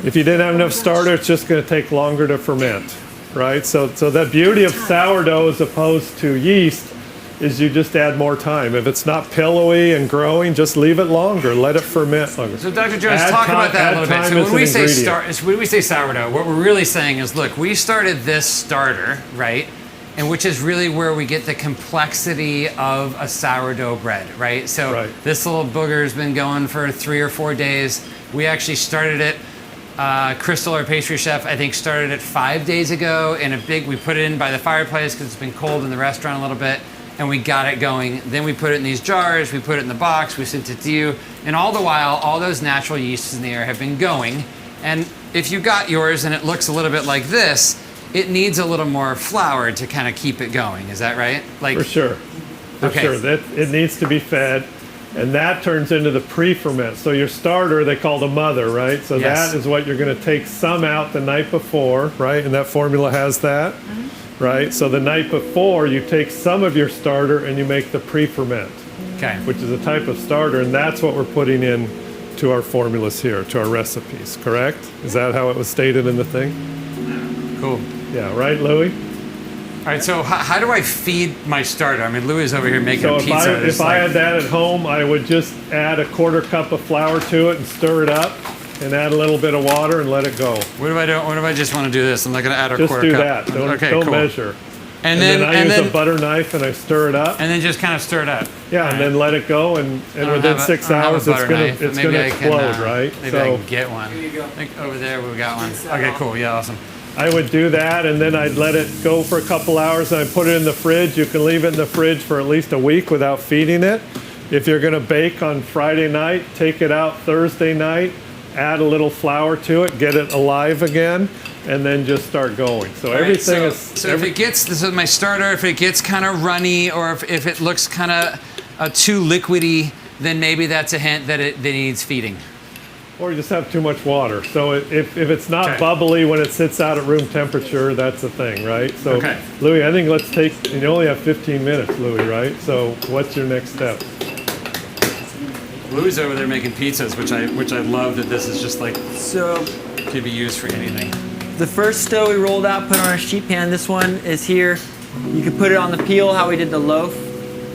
if you didn't have enough starter, it's just going to take longer to ferment, right? So the beauty of sourdough as opposed to yeast is you just add more time. If it's not pillowy and growing, just leave it longer. Let it ferment longer. So Dr. Jones, Add talk time- about that a add little bit. time So as when we an say ingredient. when we say sourdough, what we're really saying is, look, we started this starter, right? And which is really where we get the complexity of a sourdough bread, right? So Right. this little booger's been going for 3 or 4 days. We actually started it. Crystal, our pastry chef, I think started it 5 days ago in a big. We put it in by the fireplace because it's been cold in the restaurant a little bit. And we got it going. Then we put it in these jars, we put it in the box, we sent it to you. And all the while, all those natural yeasts in the air have been going. And if you got yours and it looks a little bit like this, it needs a little more flour to kind of keep it going. Is that right? Like For sure. For Okay. sure. That it needs to be fed. And that turns into the pre-ferment. So your starter, they call the mother, right? So Yes. that is what you're going to take some out the night before, right? And that formula has that, right? So the night before, you take some of your starter and you make the pre-ferment, Okay. which is a type of starter, and that's what we're putting in to our formulas here, to our recipes, correct? Is that how it was stated in the thing? Cool. Yeah, right, Louis? All right, so how do I feed my starter? I mean, Louis is over here making So a if pizza. I It's had like- that at home, I would just add a 1/4 cup of flour to it and stir it up, and add a little bit of water and let it go. What if I don't? What if I just want to do this? I'm not going to add a Just 1/4 do cup. that. Don't, okay, don't cool. measure. And then then I and use then a butter knife and I stir it up. and then just kind of stir it up. Yeah, and then let it go, and I don't within have a- 6 I don't have a hours, it's butter gonna knife, but it's maybe gonna I can, explode, right? Maybe I So can get one. Here you go. I think over there we got one. Okay, cool. Yeah, awesome. I would do that, and then I'd let it go for a couple hours, and I put it in the fridge. You can leave it in the fridge for at least a week without feeding it. If you're gonna bake on Friday night, take it out Thursday night, add a little flour to it, get it alive again, and then just start going. So Right, everything so, is. So if it gets, this is my starter, if it gets kind of runny or if it looks kind of too liquidy, then maybe that's a hint that it needs feeding. Or you just have too much water. So if it's not Okay. bubbly when it sits out at room temperature, that's the thing, right? So Okay. Louis, I think let's take, and you only have 15 minutes, Louis, right? So what's your next step? Louis over there making pizzas, which I love that this is just like So could be used for anything. the first dough we rolled out, put on our sheet pan. This one is here. You could put it on the peel, how we did the loaf.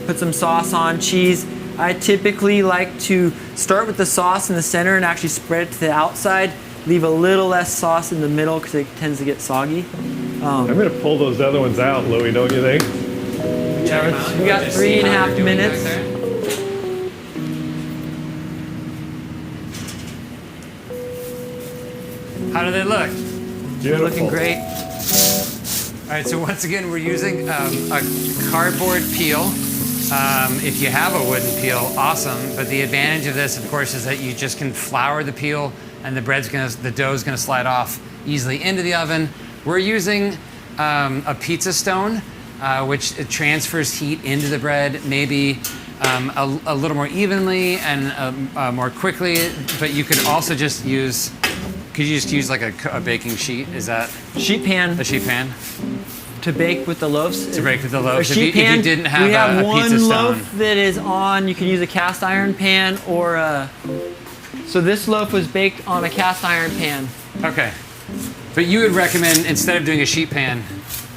Put some sauce on, cheese. I typically like to start with the sauce in the center and actually spread it to the outside. Leave a little less sauce in the middle because it tends to get soggy. I'm going to pull those other ones out, Louis, don't you think? Yeah, we got 3.5 minutes. How do they look? They're looking Beautiful. great. All right, so once again, we're using a cardboard peel. If you have a wooden peel, awesome. But the advantage of this, of course, is that you just can flour the peel, and the dough's gonna slide off easily into the oven. We're using a pizza stone, which it transfers heat into the bread. Maybe a little more evenly and more quickly, but you could also just use. Could you just use like a baking sheet? Is that Sheet pan a sheet pan to bake with the loaves. to bake with the loaves? A sheet If you pan, didn't have, we have a one pizza stone. loaf that is on. You can use a cast iron pan or a. So this loaf was baked on a cast iron pan. Okay, but you would recommend instead of doing a sheet pan.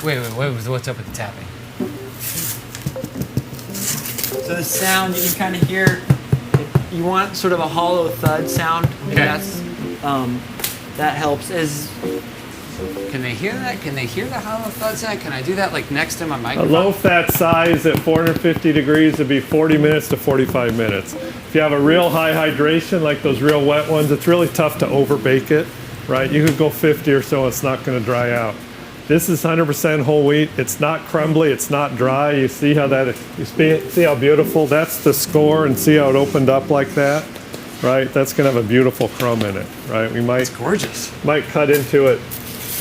Wait, what's up with the tapping? So the sound you can kind of hear. You want sort of a hollow thud sound. And Okay. That helps. Can they hear that? Can they hear the hollow thud sound? Can I do that like next to my A microphone? loaf that size at 450 degrees would be 40 minutes to 45 minutes. If you have a real high hydration, like those real wet ones, it's really tough to overbake it, right? You could go 50 or so, it's not going to dry out. This is 100% whole wheat. It's not crumbly, it's not dry. You see how see how beautiful? That's the score, and see how it opened up like that, right? That's going to have a beautiful crumb in it, right? We might Gorgeous. cut into it.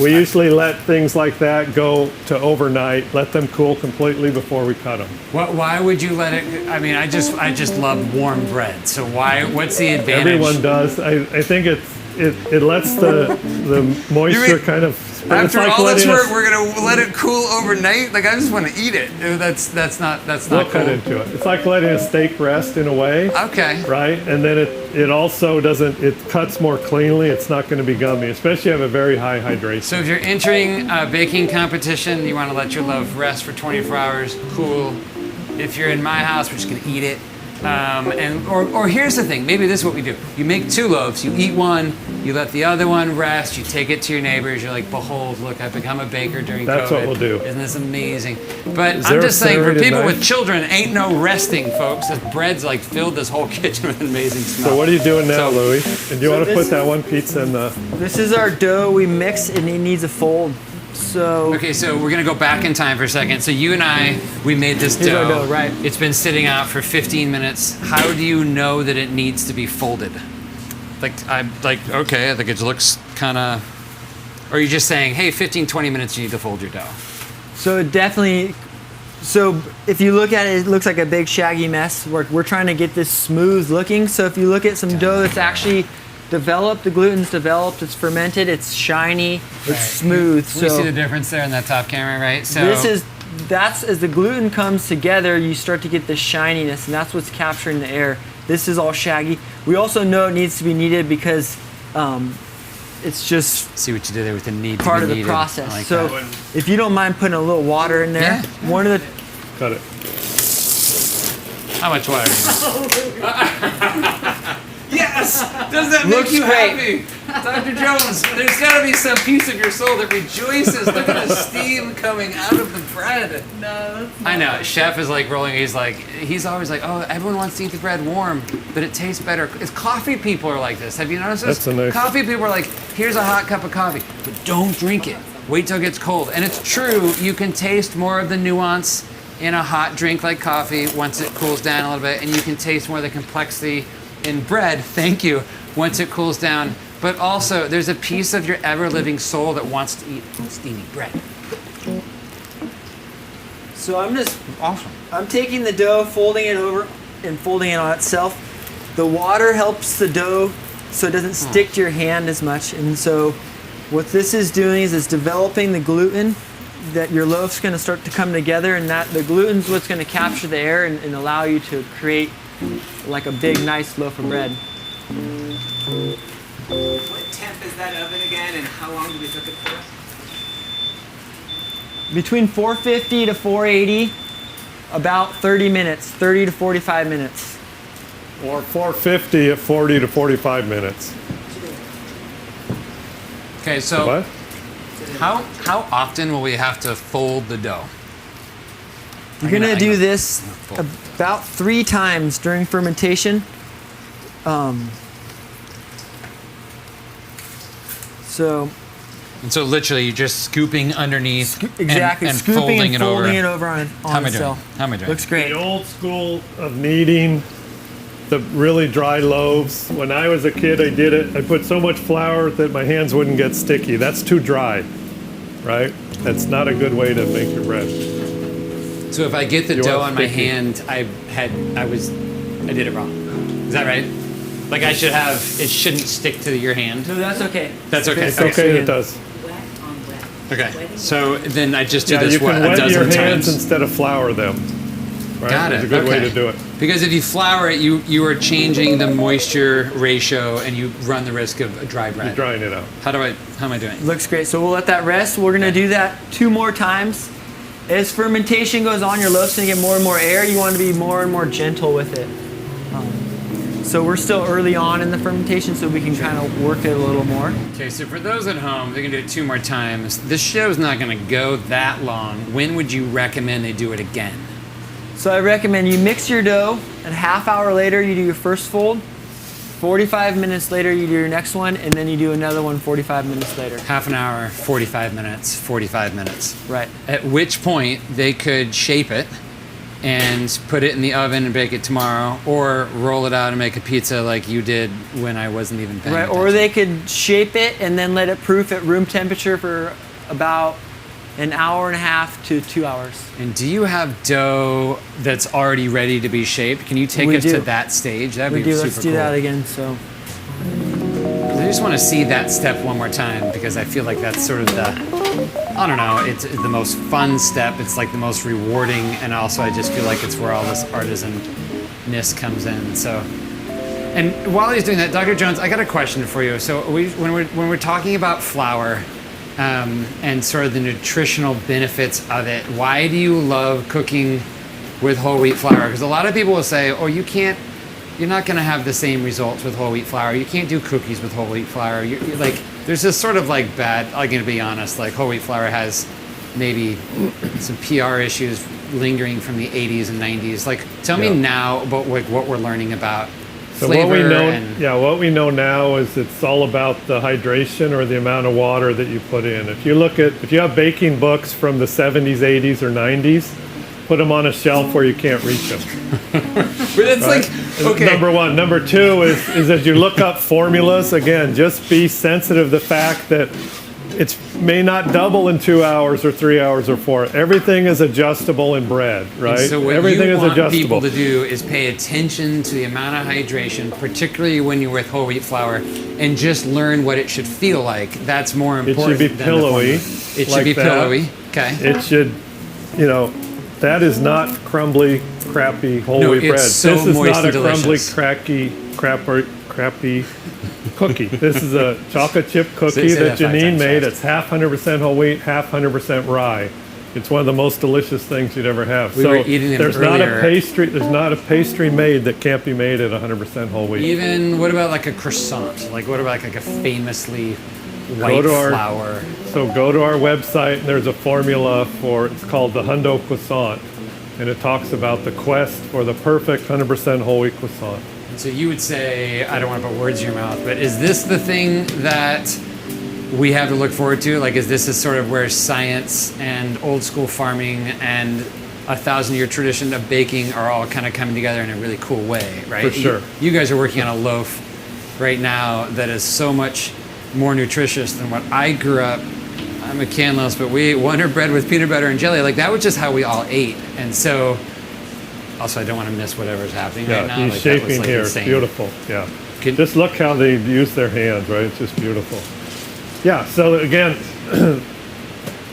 We usually let things like that go to overnight, let them cool completely before we cut them. Why would you let it? I mean, I just love warm bread. So what's the advantage? Everyone does. I think it lets the moisture kind of. After it's like all this letting work, us- we're gonna let it cool overnight. Like I just want to eat it. That's not We'll cool. cut into it. It's like letting a steak rest in a way, Okay. right? And then it also doesn't. It cuts more cleanly. It's not going to be gummy, especially if you have a very high hydration. So if you're entering a baking competition, you want to let your loaf rest for 24 hours, cool. If you're in my house, we're just gonna eat it. Or here's the thing. Maybe this is what we do. You make 2 loaves. You eat one. You let the other one rest. You take it to your neighbors. You're like, behold, look, I've become a baker during That's COVID. what we'll do. Isn't this amazing? But Is I'm there a just saying, for serrated people knife? with children, ain't no resting, folks. This bread's like filled this whole kitchen with amazing smell. So what are you doing now, So- Louis? And do you want to this- put that one pizza in the? This is our dough we mix and it needs a fold. So Okay, so we're gonna go back in time for a second. So you and I, we made this Here's our dough. dough, right. It's been sitting out for 15 minutes. How do you know that it needs to be folded? Okay, I think it looks kind of. Or are you just saying, hey, 15, 20 minutes, you need to fold your dough? So it definitely. So if you look at it, it looks like a big shaggy mess. We're trying to get this smooth looking. So if you look at some dough that's actually developed, the gluten's developed, it's fermented, it's shiny, it's smooth. We see So the difference there in that top camera, right? So that's as the gluten comes together, you start to get the shininess, and that's what's capturing the air. This is all shaggy. We also know it needs to be kneaded because it's just see what you did there with the knead. part to of be the kneaded. process. I like So that. if you don't mind putting a little water in there, Yeah. one of the Cut it. How much water? Yes! Does that Looks make you great. happy? Dr. Jones, there's got to be some piece of your soul that rejoices. Look at the steam coming out of the bread. No, that's I know. Chef is like rolling. He's always like, oh, everyone wants to eat the bread warm, but it tastes better. It's coffee people are like this. Have you noticed this? That's a nice- Coffee people are like, here's a hot cup of coffee, but don't drink it. Wait till it gets cold. And it's true. You can taste more of the nuance in a hot drink like coffee once it cools down a little bit, and you can taste more of the complexity in bread. Thank you. Once it cools down. But also, there's a piece of your ever-living soul that wants to eat steamy bread. So Awesome. I'm taking the dough, folding it over, and folding it on itself. The water helps the dough so it doesn't stick to your hand as much. And so what this is doing is it's developing the gluten that your loaf's going to start to come together, and that the gluten's what's going to capture the air and allow you to create like a big, nice loaf of bread. What temp is that oven again, and how long do we cook it for? Between 450 to 480, about 30 minutes, 30 to 45 minutes. Or 450 at 40 to 45 minutes. Okay, so What? how often will we have to fold the dough? You're going to do this about 3 times during fermentation. And so literally you're just scooping underneath Exactly, and scooping folding and it over. folding it over on How am I doing? itself. How am I doing? Looks great. The old school of kneading the really dry loaves. When I was a kid, I did it. I put so much flour that my hands wouldn't get sticky. That's too dry, right? That's not a good way to make your bread. So if I get the You dough want on my sticky. hand, I did it wrong. Is that right? Like it shouldn't stick to your hand. No, that's okay. That's okay. It's okay, it does. Wet on wet. Okay. Wetting So then I just do Yeah, this you can a wet dozen your hands times. instead of flour them. Right? Got it. It's a good way Okay. to do it. Because if you flour it, you are changing the moisture ratio, and you run the risk of a dry bread. You're drying it out. How am I doing? Looks great. So we'll let that rest. We're gonna do that 2 more times. As fermentation goes on, your loaf's gonna get more and more air. You want to be more and more gentle with it. So we're still early on in the fermentation, so we can kind of work it a little more. Okay, so for those at home, they're gonna do it 2 more times. This show's not gonna go that long. When would you recommend they do it again? So I recommend you mix your dough, and a half hour later you do your first fold, 45 minutes later you do your next one, and then you do another one 45 minutes later. Half an hour, 45 minutes, 45 minutes. Right. At which point they could shape it and put it in the oven and bake it tomorrow, or roll it out and make a pizza like you did when I wasn't even paying Right, or attention. they could shape it and then let it proof at room temperature for about an hour and a half to 2 hours. And do you have dough that's already ready to be shaped? Can you take We us do. to that stage? That'd We be do. super Let's do cool. that again. So. I just want to see that step one more time, because I feel like that's sort of I don't know, it's the most fun step. It's like the most rewarding, and also I just feel like it's where all this artisan-ness comes in. So, and while he's doing that, Dr. Jones, I got a question for you. So when we're talking about flour, and sort of the nutritional benefits of it, why do you love cooking with whole wheat flour? Because a lot of people will say, oh, you're not going to have the same results with whole wheat flour. You can't do cookies with whole wheat flour. You're like, there's this sort of like bad, I'm going to be honest, like whole wheat flour has maybe some PR issues lingering from the 80s and 90s. Like, tell me now about like what we're learning about So flavor what we know now is it's all about the hydration or the amount of water that you put in. If you have baking books from the 70s, 80s, or 90s, put them on a shelf where you can't reach them. But it's Right? like, okay. Number one. Number two is as you look up formulas, again, just be sensitive to the fact that it may not double in 2 hours or 3 hours or 4. Everything is adjustable in bread, right? And so what Everything you is want adjustable. people to do is pay attention to the amount of hydration, particularly when you're with whole wheat flour, and just learn what it should feel like. That's more It important. should be than the pillowy. formula. It should like be that. pillowy. Okay. It should, that is not crumbly, crappy whole No, wheat it's bread. so This is moist not a and crumbly, delicious. crappy cookie. This is a chocolate chip cookie Say that that 5 Janine times made. fast. It's half 100% whole whole, half 100% rye. It's one of the most delicious things you'd ever have. We were eating them there's earlier. there's not a pastry made that can't be made at 100% whole wheat. Even, what about like a croissant? Like, what about like a famously white to our- flour? So go to our website and there's a formula it's called the Hyundai Croissant. And it talks about the quest for the perfect 100% whole wheat croissant. So you would say, I don't want to put words in your mouth, but is this the thing that we have to look forward to? Like, is this sort of where science and old school farming and 1,000-year tradition of baking are all kind of coming together in a really cool way, right? For sure. You guys are working on a loaf right now that is so much more nutritious than what I grew up. I'm a Canlos, but we ate Wonder Bread with peanut butter and jelly. Like, that was just how we all ate. And so, also, I don't want to miss whatever's happening right now. He's Like, that was, shaping like, here. insane. It's beautiful. Yeah. Can- Just look how they use their hands, right? It's just beautiful. Yeah, so again,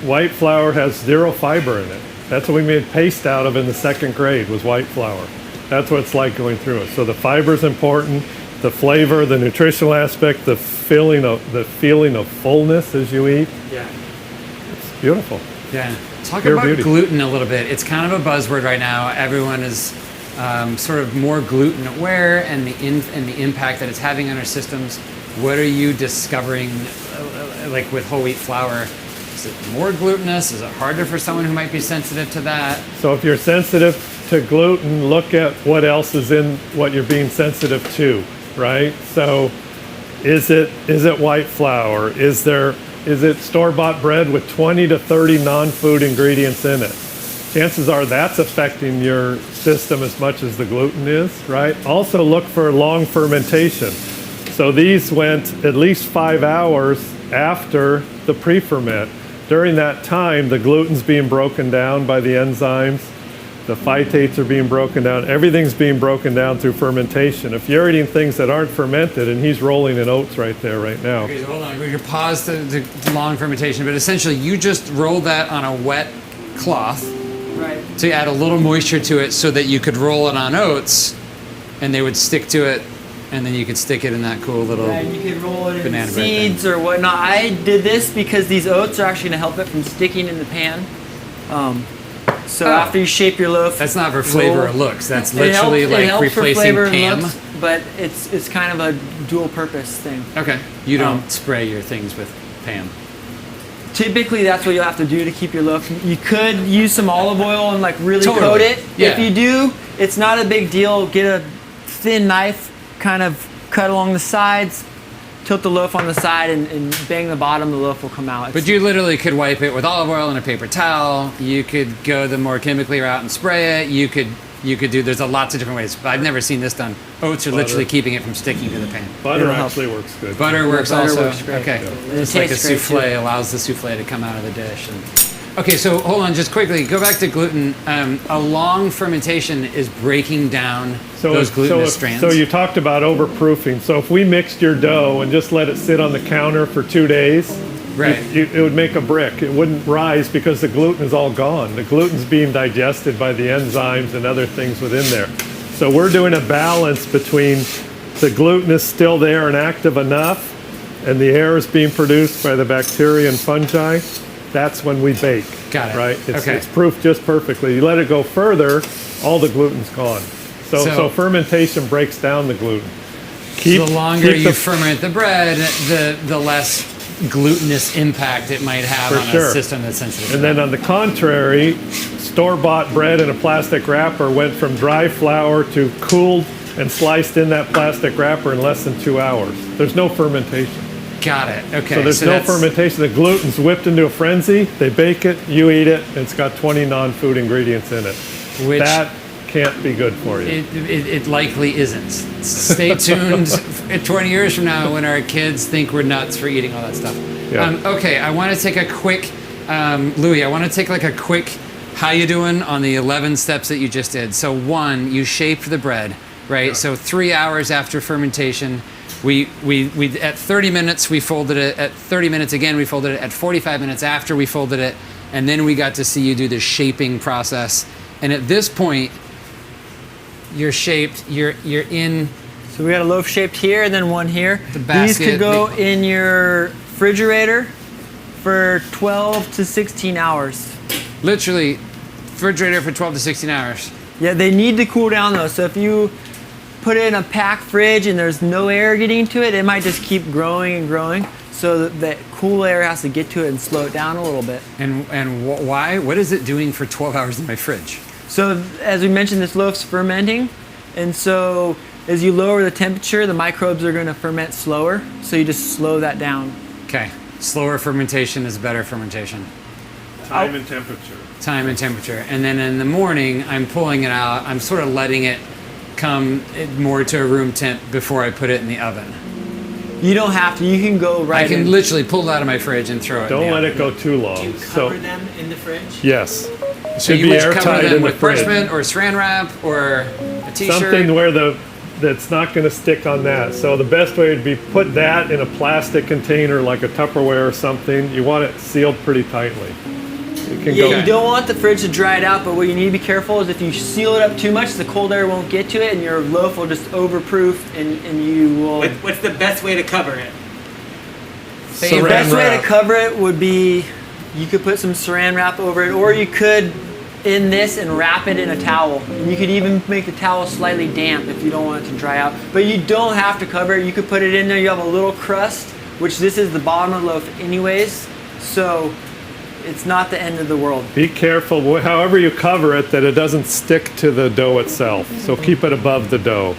white flour has 0 fiber in it. That's what we made paste out of in the 2nd grade, was white flour. That's what it's like going through it. So the fiber's important, the flavor, the nutritional aspect, the feeling of fullness as you eat. Yeah. It's beautiful. Yeah. Talk Pure about beauty. gluten a little bit. It's kind of a buzzword right now. Everyone is sort of more gluten aware, and the impact that it's having on our systems. What are you discovering, like with whole wheat flour? Is it more glutinous? Is it harder for someone who might be sensitive to that? So if you're sensitive to gluten, look at what else is in what you're being sensitive to, right? So is it white flour? Is it store-bought bread with 20 to 30 non-food ingredients in it? Chances are that's affecting your system as much as the gluten is, right? Also look for long fermentation. So these went at least 5 hours after the pre-ferment. During that time, the gluten's being broken down by the enzymes. the phytates are being broken down. Everything's being broken down through fermentation. If you're eating things that aren't fermented, and he's rolling in oats right there right now. Okay, so hold on. We could pause the long fermentation, but essentially you just roll that on a wet cloth Right. to add a little moisture to it so that you could roll it on oats and they would stick to it, and then you could stick it in that cool little... Yeah, and you could roll it in banana bread thing. seeds or whatnot. I did this because these oats are actually going to help it from sticking in the pan. So Oh. after you shape your loaf, That's not for flavor or roll- looks. That's it literally helps- it like helps for replacing flavor and Pam. looks, but it's kind of a dual purpose thing. Okay. You don't Um, spray your things with Pam. Typically, that's what you'll have to do to keep your loaf. You could use some olive oil and like really Totally. coat it. Yeah. If you do, it's not a big deal. Get a thin knife, kind of cut along the sides, tilt the loaf on the side, and bang the bottom. The loaf will come out. But you literally could wipe it with olive oil and a paper towel. You could go the more chemically route and spray it. You could do. There's lots of different ways. But I've never seen this done. Oats are literally keeping it from sticking to the pan. Butter It'll help. actually works good. Butter works butter also. works great. Okay. And it It's like a tastes great, souffle allows the souffle to come out of the dish. Okay, so hold on, just quickly. Go back to gluten. A long fermentation is breaking down those glutinous strands. So you talked about overproofing. So if we mixed your dough and just let it sit on the counter for 2 days, Right. it would make a brick. It wouldn't rise because the gluten is all gone. The gluten's being digested by the enzymes and other things within there. So we're doing a balance between the gluten is still there and active enough, and the air is being produced by the bacteria and fungi. That's when we bake. Got it. Right? Okay. It's proofed just perfectly. You let it go further, all the gluten's gone. So fermentation breaks down the gluten. The longer keep you the- ferment the bread, the less glutinous impact it might have For on sure. a system that's sensitive. to And that. then on the contrary, store-bought bread in a plastic wrapper went from dry flour to cooled and sliced in that plastic wrapper in less than 2 hours. There's no fermentation. Got it. Okay. So there's no that's- fermentation. The gluten's whipped into a frenzy. They bake it, you eat it, and it's got 20 non-food ingredients in it. Which- that can't be good for you. It likely isn't. Stay tuned 20 years from now when our kids think we're nuts for eating all that stuff. Yeah. Okay, I want to take a quick, Louis, I want to take like a quick, how you doing on the 11 steps that you just did. So 1, you shaped the bread, right? Yeah. So 3 hours after fermentation, we at 30 minutes we folded it. At 30 minutes again we folded it. At 45 minutes after we folded it, and then we got to see you do the shaping process. And at this point, you're shaped. You're in. So we got a loaf shaped here and then one here. The These basket, could go in your refrigerator for 12 to 16 hours. Literally, refrigerator for 12 to 16 hours. Yeah, they need to cool down though. So if you put it in a packed fridge and there's no air getting to it, it might just keep growing and growing. So that cool air has to get to it and slow it down a little bit. And why? What is it doing for 12 hours in my fridge? So as we mentioned, this loaf's fermenting, and so as you lower the temperature, the microbes are going to ferment slower. So you just slow that down. Okay, slower fermentation is better fermentation. Time and temperature. Time and temperature. And then in the morning, I'm pulling it out. I'm sort of letting it come more to a room temp before I put it in the oven. You don't have to. You can go right I can in. literally pull it out of my fridge and throw it in Don't the let oven. it go too long. Do you So cover them in the fridge? yes, So should you be would cover airtight them in the with fridge. parchment or saran wrap or a t-shirt? Something where that's not going to stick on that. So the best way would be put that in a plastic container like a Tupperware or something. You want it sealed pretty tightly. It can Yeah, go. you don't want the fridge to dry it out, but what you need to be careful is if you seal it up too much, the cold air won't get to it, and your loaf will just overproof, and you will. What's the best way to cover it? The Saran best way to wrap. cover it would be you could put some saran wrap over it, or you could in this and wrap it in a towel. And you could even make the towel slightly damp if you don't want it to dry out. But you don't have to cover it. You could put it in there. You have a little crust, which this is the bottom of the loaf anyways. So it's not the end of the world. Be careful, however you cover it, that it doesn't stick to the dough itself. So keep it above the dough.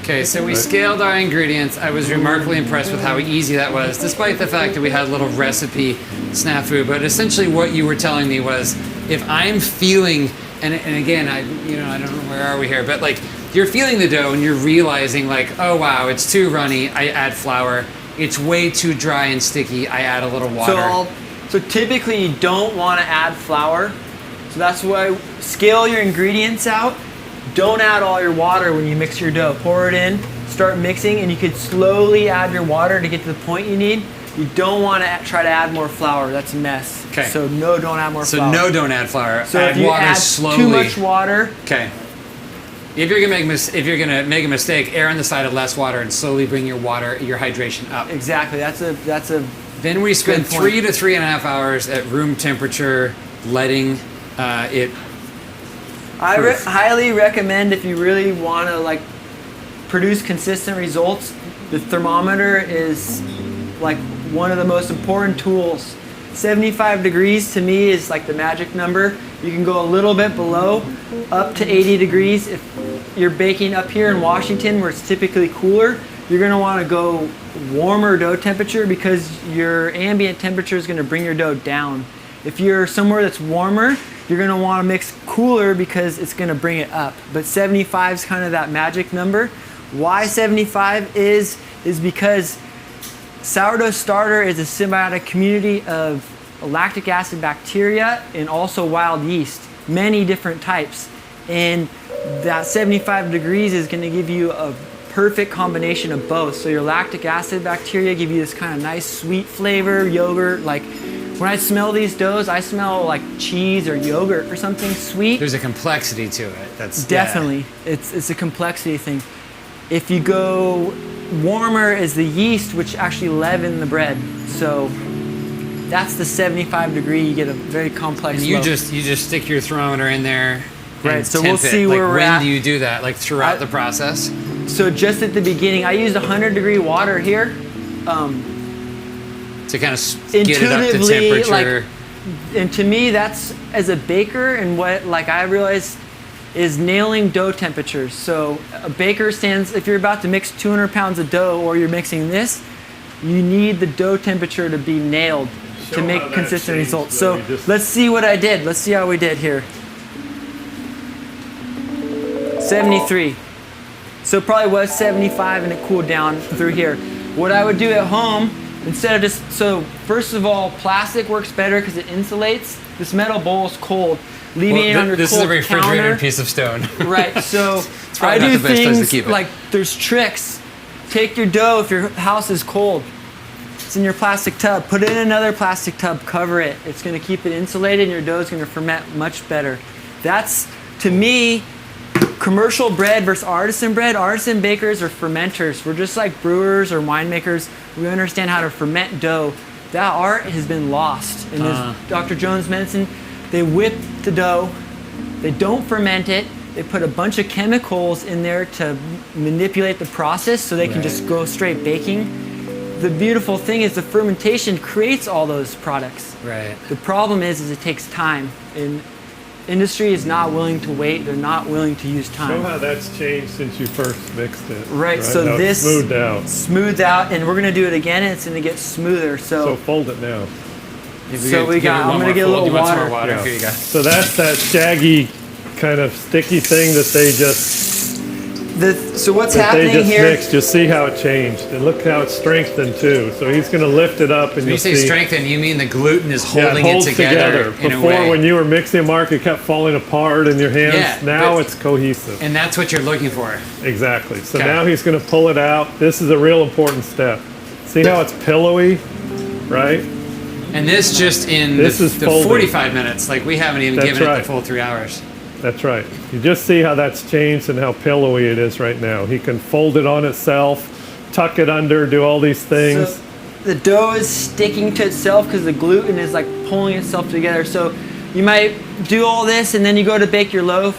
Okay, so we scaled our ingredients. I was remarkably impressed with how easy that was, despite the fact that we had a little recipe snafu. But essentially, what you were telling me was, if I'm feeling, and again, I don't know where are we here, but like you're feeling the dough and you're realizing like, oh wow, it's too runny. I add flour. It's way too dry and sticky. I add a little water. So typically you don't want to add flour. So that's why scale your ingredients out. Don't add all your water when you mix your dough. Pour it in, start mixing, and you could slowly add your water to get to the point you need. You don't want to try to add more flour. That's a mess. Okay. So no, don't add more flour. So no, don't add flour. So add if you water add slowly. too much water, Okay. If you're gonna make a mistake, err on the side of less water and slowly bring your hydration up. exactly. That's a Then we spend Good point. 3 to 3.5 hours at room temperature, letting it. I proof. highly recommend if you really want to like produce consistent results. The thermometer is like one of the most important tools. 75 degrees to me is like the magic number. You can go a little bit below, up to 80 degrees. If you're baking up here in Washington where it's typically cooler, you're going to want to go warmer dough temperature because your ambient temperature is going to bring your dough down. If you're somewhere that's warmer, you're going to want to mix cooler because it's going to bring it up. But 75 is kind of that magic number. Why 75 is because sourdough starter is a symbiotic community of lactic acid bacteria and also wild yeast, many different types. And that 75 degrees is going to give you a perfect combination of both. So your lactic acid bacteria give you this kind of nice sweet flavor, yogurt. Like when I smell these doughs, I smell like cheese or yogurt or something sweet. There's a complexity to it. That's Definitely. It's a complexity thing. If you go warmer is the yeast, which actually leaven the bread. So that's the 75 degree. You get a very complex And you loaf. just stick your thermometer in there. Right, and so temp we'll it. see where like, we're when at. do you do that? Like throughout the process? So just at the beginning, I used 100-degree water here. To kind of get it up to Intuitively, temperature. And to me, that's as a baker, and what like I realized is nailing dough temperatures. So a baker stands, if you're about to mix 200 pounds of dough or you're mixing this, you need the dough temperature to be nailed to Show make how that consistent changed, results. though. So You just- let's see what I did. Let's see how we did here. 73. So it probably was 75 and it cooled down through here. What I would do at home, instead of just, so first of all, plastic works better because it insulates. This metal bowl is cold. Leaving it under this is a cold refrigerated counter. piece of stone. Right, so probably I not do the best place to things keep it. like there's tricks. Take your dough if your house is cold. It's in your plastic tub. Put it in another plastic tub, cover it. It's gonna keep it insulated and your dough is gonna ferment much better. That's, to me, commercial bread versus artisan bread. Artisan bakers are fermenters. We're just like brewers or winemakers. We understand how to ferment dough. That art has been lost. And as Dr. Jones mentioned, they whip the dough, they don't ferment it, they put a bunch of chemicals in there to manipulate the process so they can just go straight baking. The beautiful thing is the fermentation creates all those products. Right. The problem is it takes time, and industry is not willing to wait. They're not willing to use Show time. how that's changed since you first mixed it. Right, so Now it's this smoothed out. smoothed out, and we're gonna do it again, and it's gonna get smoother. So So, fold it now. So we got- I'm gonna get a little You want some more water. water? Yeah. Here you go. So that's that shaggy kind of sticky thing that they just what's happening here? mixed. Just see how it changed, and look how it's strengthened too. So he's going to lift it up, and When you you'll say see. strengthen, you mean the gluten is Yeah, holding it holds it together in a Before, way. when you were mixing, Mark, it kept falling apart in your hands. Yeah, Now but- it's cohesive. And that's what you're looking for. Exactly. So Okay. now he's going to pull it out. This is a real important step. See how it's pillowy, right? And this just in This the, is the folded. 45 minutes. Like we haven't even That's given it right. the full 3 hours. That's right. You just see how that's changed and how pillowy it is right now. He can fold it on itself, tuck it under, do all these things. So the dough is sticking to itself because the gluten is like pulling itself together. So you might do all this and then you go to bake your loaf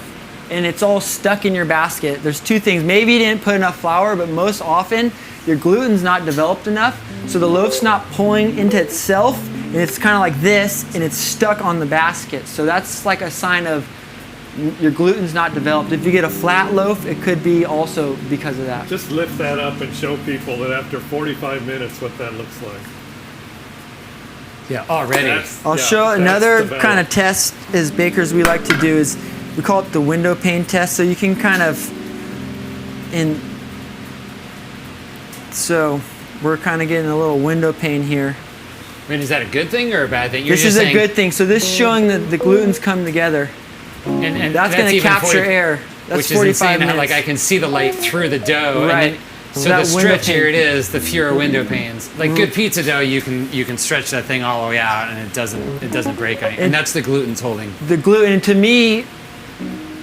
and it's all stuck in your basket. There's two things. Maybe you didn't put enough flour, but most often your gluten's not developed enough. So the loaf's not pulling into itself and it's kind of like this and it's stuck on the basket. So that's like a sign of your gluten's not developed. If you get a flat loaf, it could be also because of that. Just lift that up and show people that after 45 minutes what that looks like. Yeah, already. I'll Yeah, show that's another developed. kind of test as bakers we like to do is we call it the window pane test. So you can kind of so we're kind of getting a little window pane here. mean, is that a good thing or a bad thing? You're This just is a saying, good thing. So this is showing that the gluten's come together. and That's going to even capture 40 air. That's which is 45 insane. How, minutes. like I can see the light through the dough. Right. And then, so That the window stretchier pane. it is, the fewer window panes. Like good pizza dough, you can stretch that thing all the way out, and it doesn't break. And that's the gluten's holding. The gluten, to me,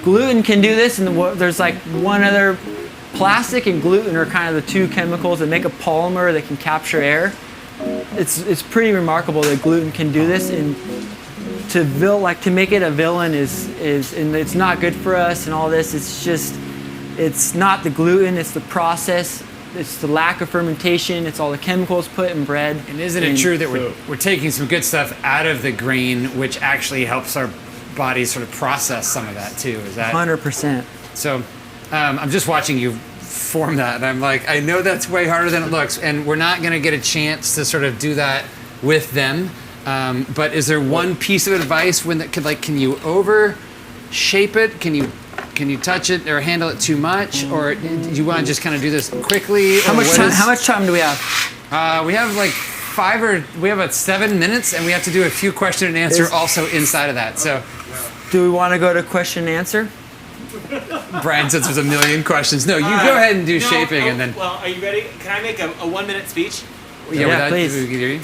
gluten can do this, and there's like one other. Plastic and gluten are kind of the two chemicals that make a polymer that can capture air. It's pretty remarkable that gluten can do this, and to make it a villain is and it's not good for us and all this. It's not the gluten, it's the process, it's the lack of fermentation, it's all the chemicals put in bread. And isn't it true that we're taking some good stuff out of the grain, which actually helps our bodies sort of process some of that too? Is that 100%? so? I'm just watching you form that, and I'm like, I know that's way harder than it looks, and we're not going to get a chance to sort of do that with them. But is there one piece of advice when that could, like, can you over shape it? Can you touch it or handle it too much, or do you want to just kind of do this quickly? How much time do we have? We have like 7 minutes, and we have to do a few question and answer also inside of that. So Do we want to go to question and answer? Brian says there's a million questions. No, you go ahead and do shaping, and then Well, are you ready? Can I make a 1 minute speech? Yeah, please. we can hear you.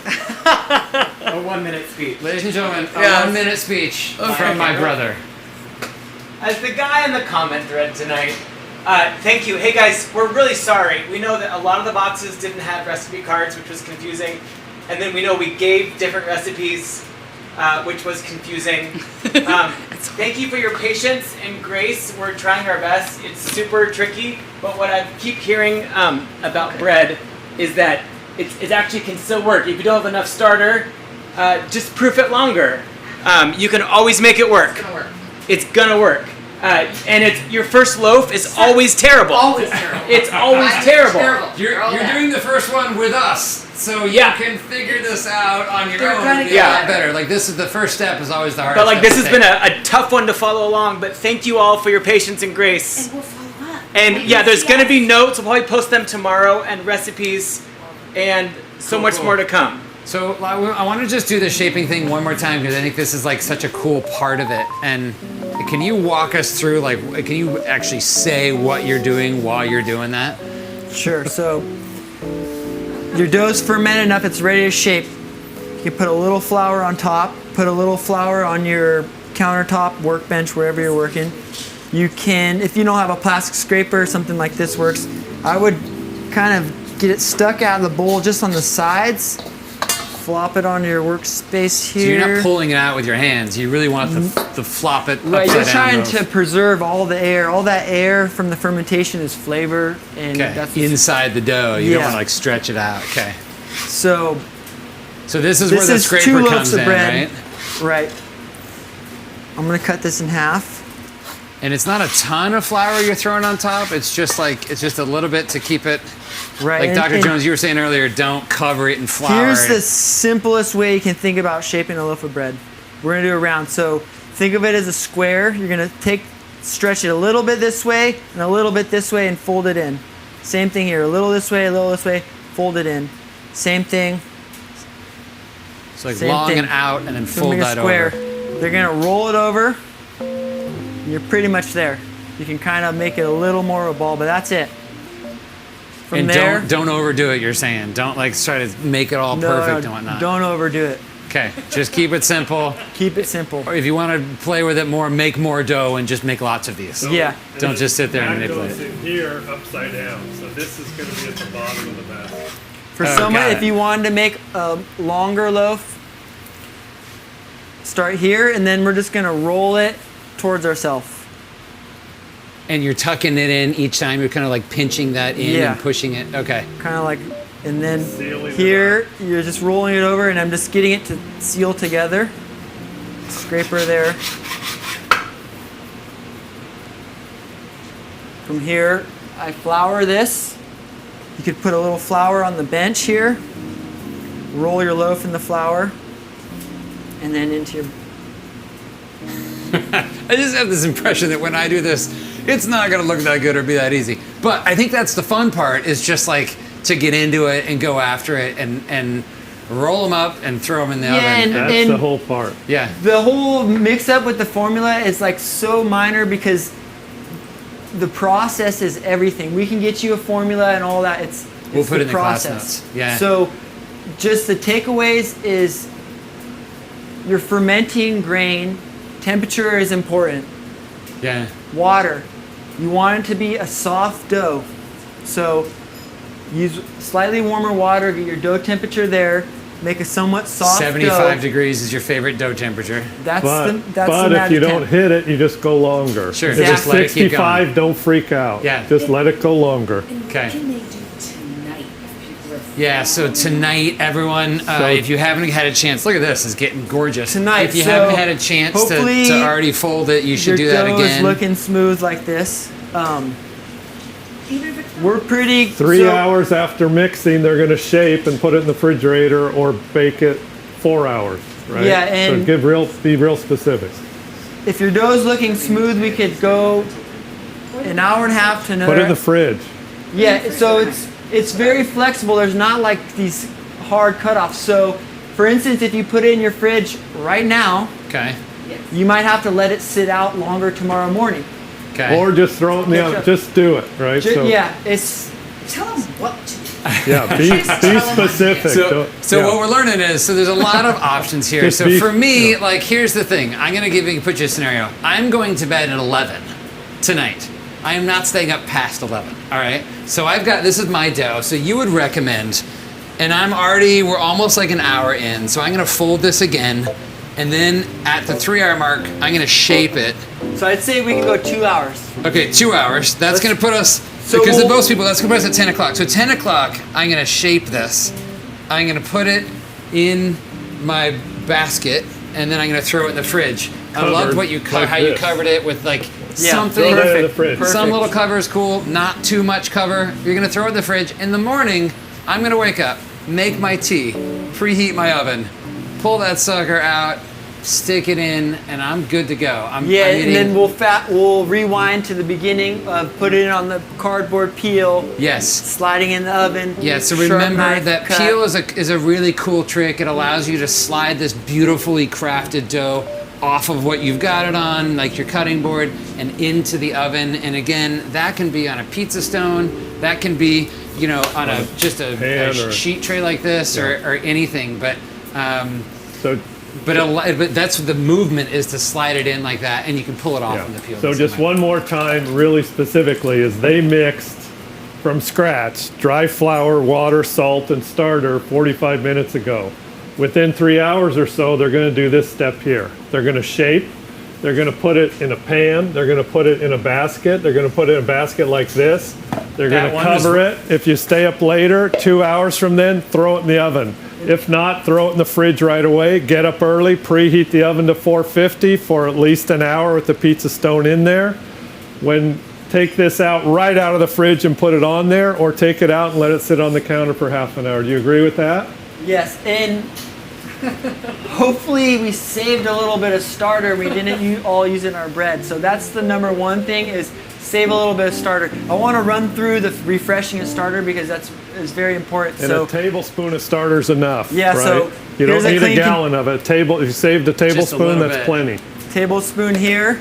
A 1 minute speech. Ladies and gentlemen, a Yes. 1 minute speech from my brother. As the guy in the comment thread tonight, thank you. Hey guys, we're really sorry. We know that a lot of the boxes didn't have recipe cards, which was confusing. And then we know we gave different recipes, which was confusing. Thank you for your patience and grace. We're trying our best. It's super tricky, but what I keep hearing about bread is that it actually can still work. If you don't have enough starter, just proof it longer. You can always make it work. It's gonna work. It's gonna work. And your first loaf is always terrible. Always terrible. It's always It's terrible. You're They're all bad. doing the first one with us, so you Yeah. can figure this out on your They're own. gonna Get get a lot better. better. Like this is the first step is always the hardest. But like step this to has been take. a tough one to follow along, but thank you all for your patience and grace. And we'll follow up. And Wait yeah, and there's see gonna us. be notes. We'll probably post them tomorrow and recipes and so much cool. more to come. So I want to just do the shaping thing one more time because I think this is like such a cool part of it. And can you walk us through, like, can you actually say what you're doing while you're doing that? Sure. So your dough's fermented enough, it's ready to shape. You put a little flour on top, put a little flour on your countertop, workbench, wherever you're working. You can, if you don't have a plastic scraper, something like this works. I would kind of get it stuck out of the bowl just on the sides. Flop it onto your workspace So here. you're not pulling it out with your hands. You really want to flop it Right, upside you're down. trying loaf. to preserve all the air. All that air from the fermentation is flavor, and Okay, that's inside the dough. You don't Yeah. want to like stretch it out. Okay. so. So this is This where the is scraper 2 loaves comes of in, bread. right? Right. I'm gonna cut this in half. And it's not a ton of flour you're throwing on top. It's just a little bit to keep it. Right. Like and- Dr. and Jones, you were saying earlier, don't cover it in flour. Here's the simplest way you can think about shaping a loaf of bread. We're gonna do a round. So think of it as a square. You're gonna stretch it a little bit this way and a little bit this way and fold it in. Same thing here. A little this way, fold it in. Same thing. So like Same long thing. and out, and then So fold make a that square. over. They're gonna roll it over. And you're pretty much there. You can kind of make it a little more of a ball, but that's it. From And there, don't overdo it. You're saying don't like try to make it all perfect and whatnot. Don't overdo it. Okay, just keep it simple. Keep it simple. Or if you want to play with it more, make more dough and just make lots of these. Yeah. Don't just sit there and That manipulate goes it. in here upside down. So this is going to be at the bottom of the basket. For Oh, someone, got if it. you wanted to make a longer loaf, start here, and then we're just gonna roll it towards ourselves. And you're tucking it in each time. You're kind of like pinching that in Yeah. and pushing it. Okay. Kind of like, and then Sealing it here, you're just rolling it over, and I'm just getting it to seal together. Scraper there. From here, I flour this. You could put a little flour on the bench here. Roll your loaf in the flour, and then into your. I just have this impression that when I do this, it's not going to look that good or be that easy. But I think that's the fun part is just like to get into it and go after it and roll them up and throw them in the oven. That's the whole part. Yeah. The whole mix up with the formula is like so minor because the process is everything. We can get you a formula and all that. It's We'll put the it in the class process. notes. Yeah. So just the takeaways is you're fermenting grain. Temperature is important. Yeah. Water. You want it to be a soft dough. So use slightly warmer water, get your dough temperature there, make a somewhat soft 75 dough. degrees is your favorite dough temperature. That's But, the but if magic you don't temp. hit it, you just go longer. Sure, If just it's let it keep going. 65, don't freak out. Yeah. Just let it go longer. And Okay. what can they do tonight if people are Yeah, so tonight, everyone, So- if you haven't had a chance, look at this, it's getting gorgeous. Tonight, if you so haven't had a chance hopefully to already fold it, you should do your that dough again. is looking smooth like this. even if it's We're pretty 3 hours after mixing, they're going to shape and put it in the refrigerator or bake it 4 hours, right? Yeah, and- so be real specific. If your dough's looking smooth, we could go an hour and a half to another. Put it in the fridge. Yeah, so it's very flexible. There's not like these hard cutoffs. So, for instance, if you put it in your fridge right now, Okay, you might have to let it sit out longer tomorrow morning. okay. Or just throw it in the oven. Just do it, right? Yeah, it's Tell them what to do. Yeah, be specific. So Yeah. what we're learning is, so there's a lot of options here. Just So be- for me, yeah. like, here's the thing. I'm going to put you a scenario. I'm going to bed at 11 tonight. I am not staying up past 11, all right? So this is my dough. So you would recommend, and we're almost like an hour in. So I'm going to fold this again. And then at the 3-hour mark, I'm going to shape it. so I'd say we can go 2 hours. Okay, 2 hours. That's going to put us, So because we'll- of most people, that's going to put us at 10 o'clock. So 10 o'clock, I'm going to shape this. I'm going to put it in my basket, and then I'm going to throw it in the fridge. I loved what like how you this. covered it with like Yeah, something. Throw that in the fridge. Some Perfect. little cover is cool, not too much cover. You're going to throw it in the fridge. In the morning, I'm going to wake up, make my tea, preheat my oven, pull that sucker out, stick it in, and I'm good to go. I'm And then eating- we'll rewind to the beginning of put it on the cardboard peel, yes. sliding in the oven. Yeah, so sharp remember knife that cut. peel is a really cool trick. It allows you to slide this beautifully crafted dough off of what you've got it on, like your cutting board, and into the oven. And again, that can be on a pizza stone. That can be, on a pan or- sheet tray like this, or anything. But So but that's the movement is to slide it in like that, and you can pull it off from the peel. So just one more time, really specifically, is they mixed from scratch dry flour, water, salt, and starter 45 minutes ago. Within 3 hours or so, they're going to do this step here. They're going to shape. They're going to put it in a pan. They're going to put it in a basket. They're going to put it in a basket like this. They're That going to one is- cover it. If you stay up later, 2 hours from then, throw it in the oven. If not, throw it in the fridge right away. Get up early, preheat the oven to 450 for at least an hour with the pizza stone in there. Take this out right out of the fridge and put it on there, or take it out and let it sit on the counter for half an hour. Do you agree with that? Yes, and hopefully we saved a little bit of starter. We didn't all use it in our bread. So that's the number one thing is save a little bit of starter. I want to run through the refreshing of starter because is very important. And So a tablespoon of starter's enough. Yeah, right? so you don't here's a need a clean gallon of it. If you saved a tablespoon, little that's bit. plenty. tablespoon here,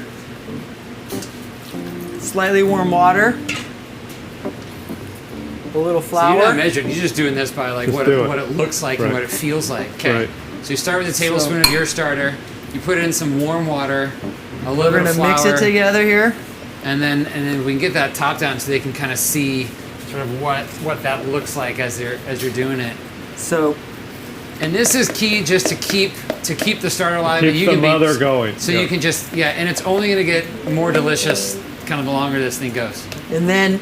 slightly warm water, a little So you're not flour. measuring. You're just doing this by like Just what do it. what it looks like and Right. what it feels like. Okay. Right. So you start with a tablespoon of your starter. You put it in some warm water, a little We're bit gonna of flour, mix it together here. and then we can get that top down so they can kind of see sort of what that looks like as you're doing it. So And this is key just to keep the starter alive. Keeps and you the can mother going. So Yeah. you can just and it's only going to get more delicious kind of the longer this thing goes. and then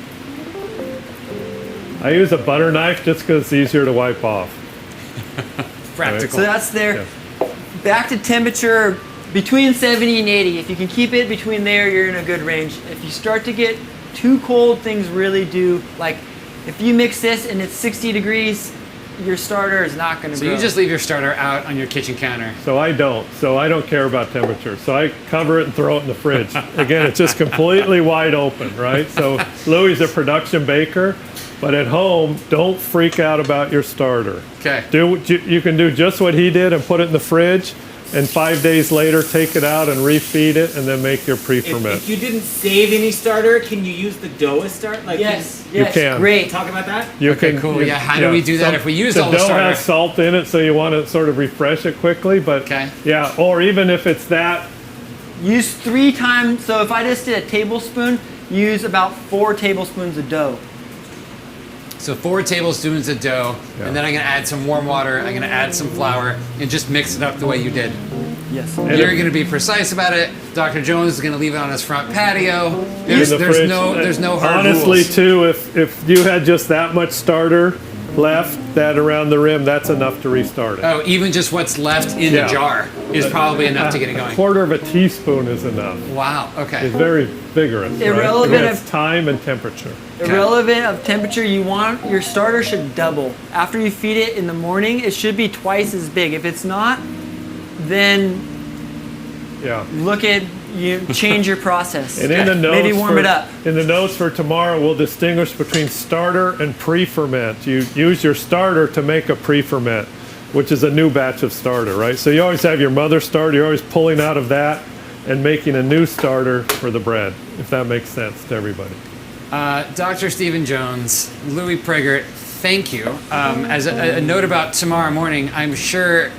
I use a butter knife just because it's easier to wipe off. Practical. so that's there. Yeah. Back to temperature between 70 and 80. If you can keep it between there, you're in a good range. If you start to get too cold, things really do. Like if you mix this and it's 60 degrees, your starter is not going to So grow. you just leave your starter out on your kitchen counter. So I don't. So I don't care about temperature. So I cover it and throw it in the fridge. Again, it's just completely wide open, right? So Louie's a production baker. But at home, don't freak out about your starter. Okay. You can do just what he did and put it in the fridge, and 5 days later take it out and refeed it, and then make your pre-ferment. If you didn't save any starter, can you use the dough as start? Like Yes, You yes, can. great. talk about that. You Okay, can, cool. Yeah, how do we do that if we used all the dough starter? has salt in it, so you want to sort of refresh it quickly. But Okay. yeah, or even if it's that, Use 3 times. So if I just did a tablespoon, use about 4 tablespoons of dough. So 4 tablespoons of dough, and then I'm gonna add some warm water, I'm gonna add some flour, and just mix it up the way you did. Yes. You're gonna be precise about it. Dr. Jones is gonna leave it on his front patio. There's, in the there's fridge. no hard Honestly, rules. too, if you had just that much starter left, that around the rim, that's enough to restart it. Oh, even just what's left in Yeah. the jar is probably enough to get it A going. quarter of a teaspoon is enough. Wow, okay. It's very vigorous. Right? Irrelevant And it's of- time and temperature. Irrelevant of temperature, your starter should double. After you feed it in the morning, it should be twice as big. If it's not, then Yeah. change your process. And in the notes, maybe warm it up. In the notes for tomorrow, we'll distinguish between starter and pre-ferment. You use your starter to make a pre-ferment, which is a new batch of starter, right? So you always have your mother starter. You're always pulling out of that and making a new starter for the bread, if that makes sense to everybody. Dr. Stephen Jones, Louis Prager, thank you. As a note about tomorrow morning, I'm sure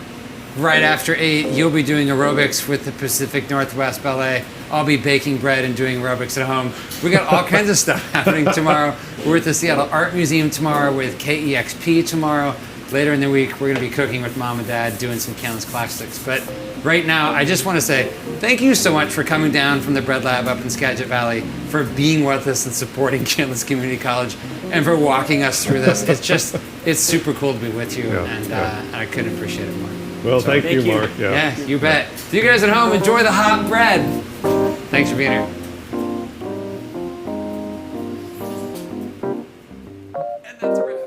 right after 8, you'll be doing aerobics with the Pacific Northwest Ballet. I'll be baking bread and doing aerobics at home. We got all kinds of stuff happening tomorrow. We're at the Seattle Art Museum tomorrow with KEXP tomorrow. Later in the week, we're going to be cooking with Mom and Dad, doing some Kansas classics. But right now, I just want to say thank you so much for coming down from the Bread Lab up in Skagit Valley, for being with us and supporting Kansas Community College, and for walking us through this. It's super cool to be with you, and I couldn't appreciate it more. Well, thank you, thank you. Mark. Yeah, you bet. So you guys at home, enjoy the hot bread. Thanks for being here. And that's a wrap.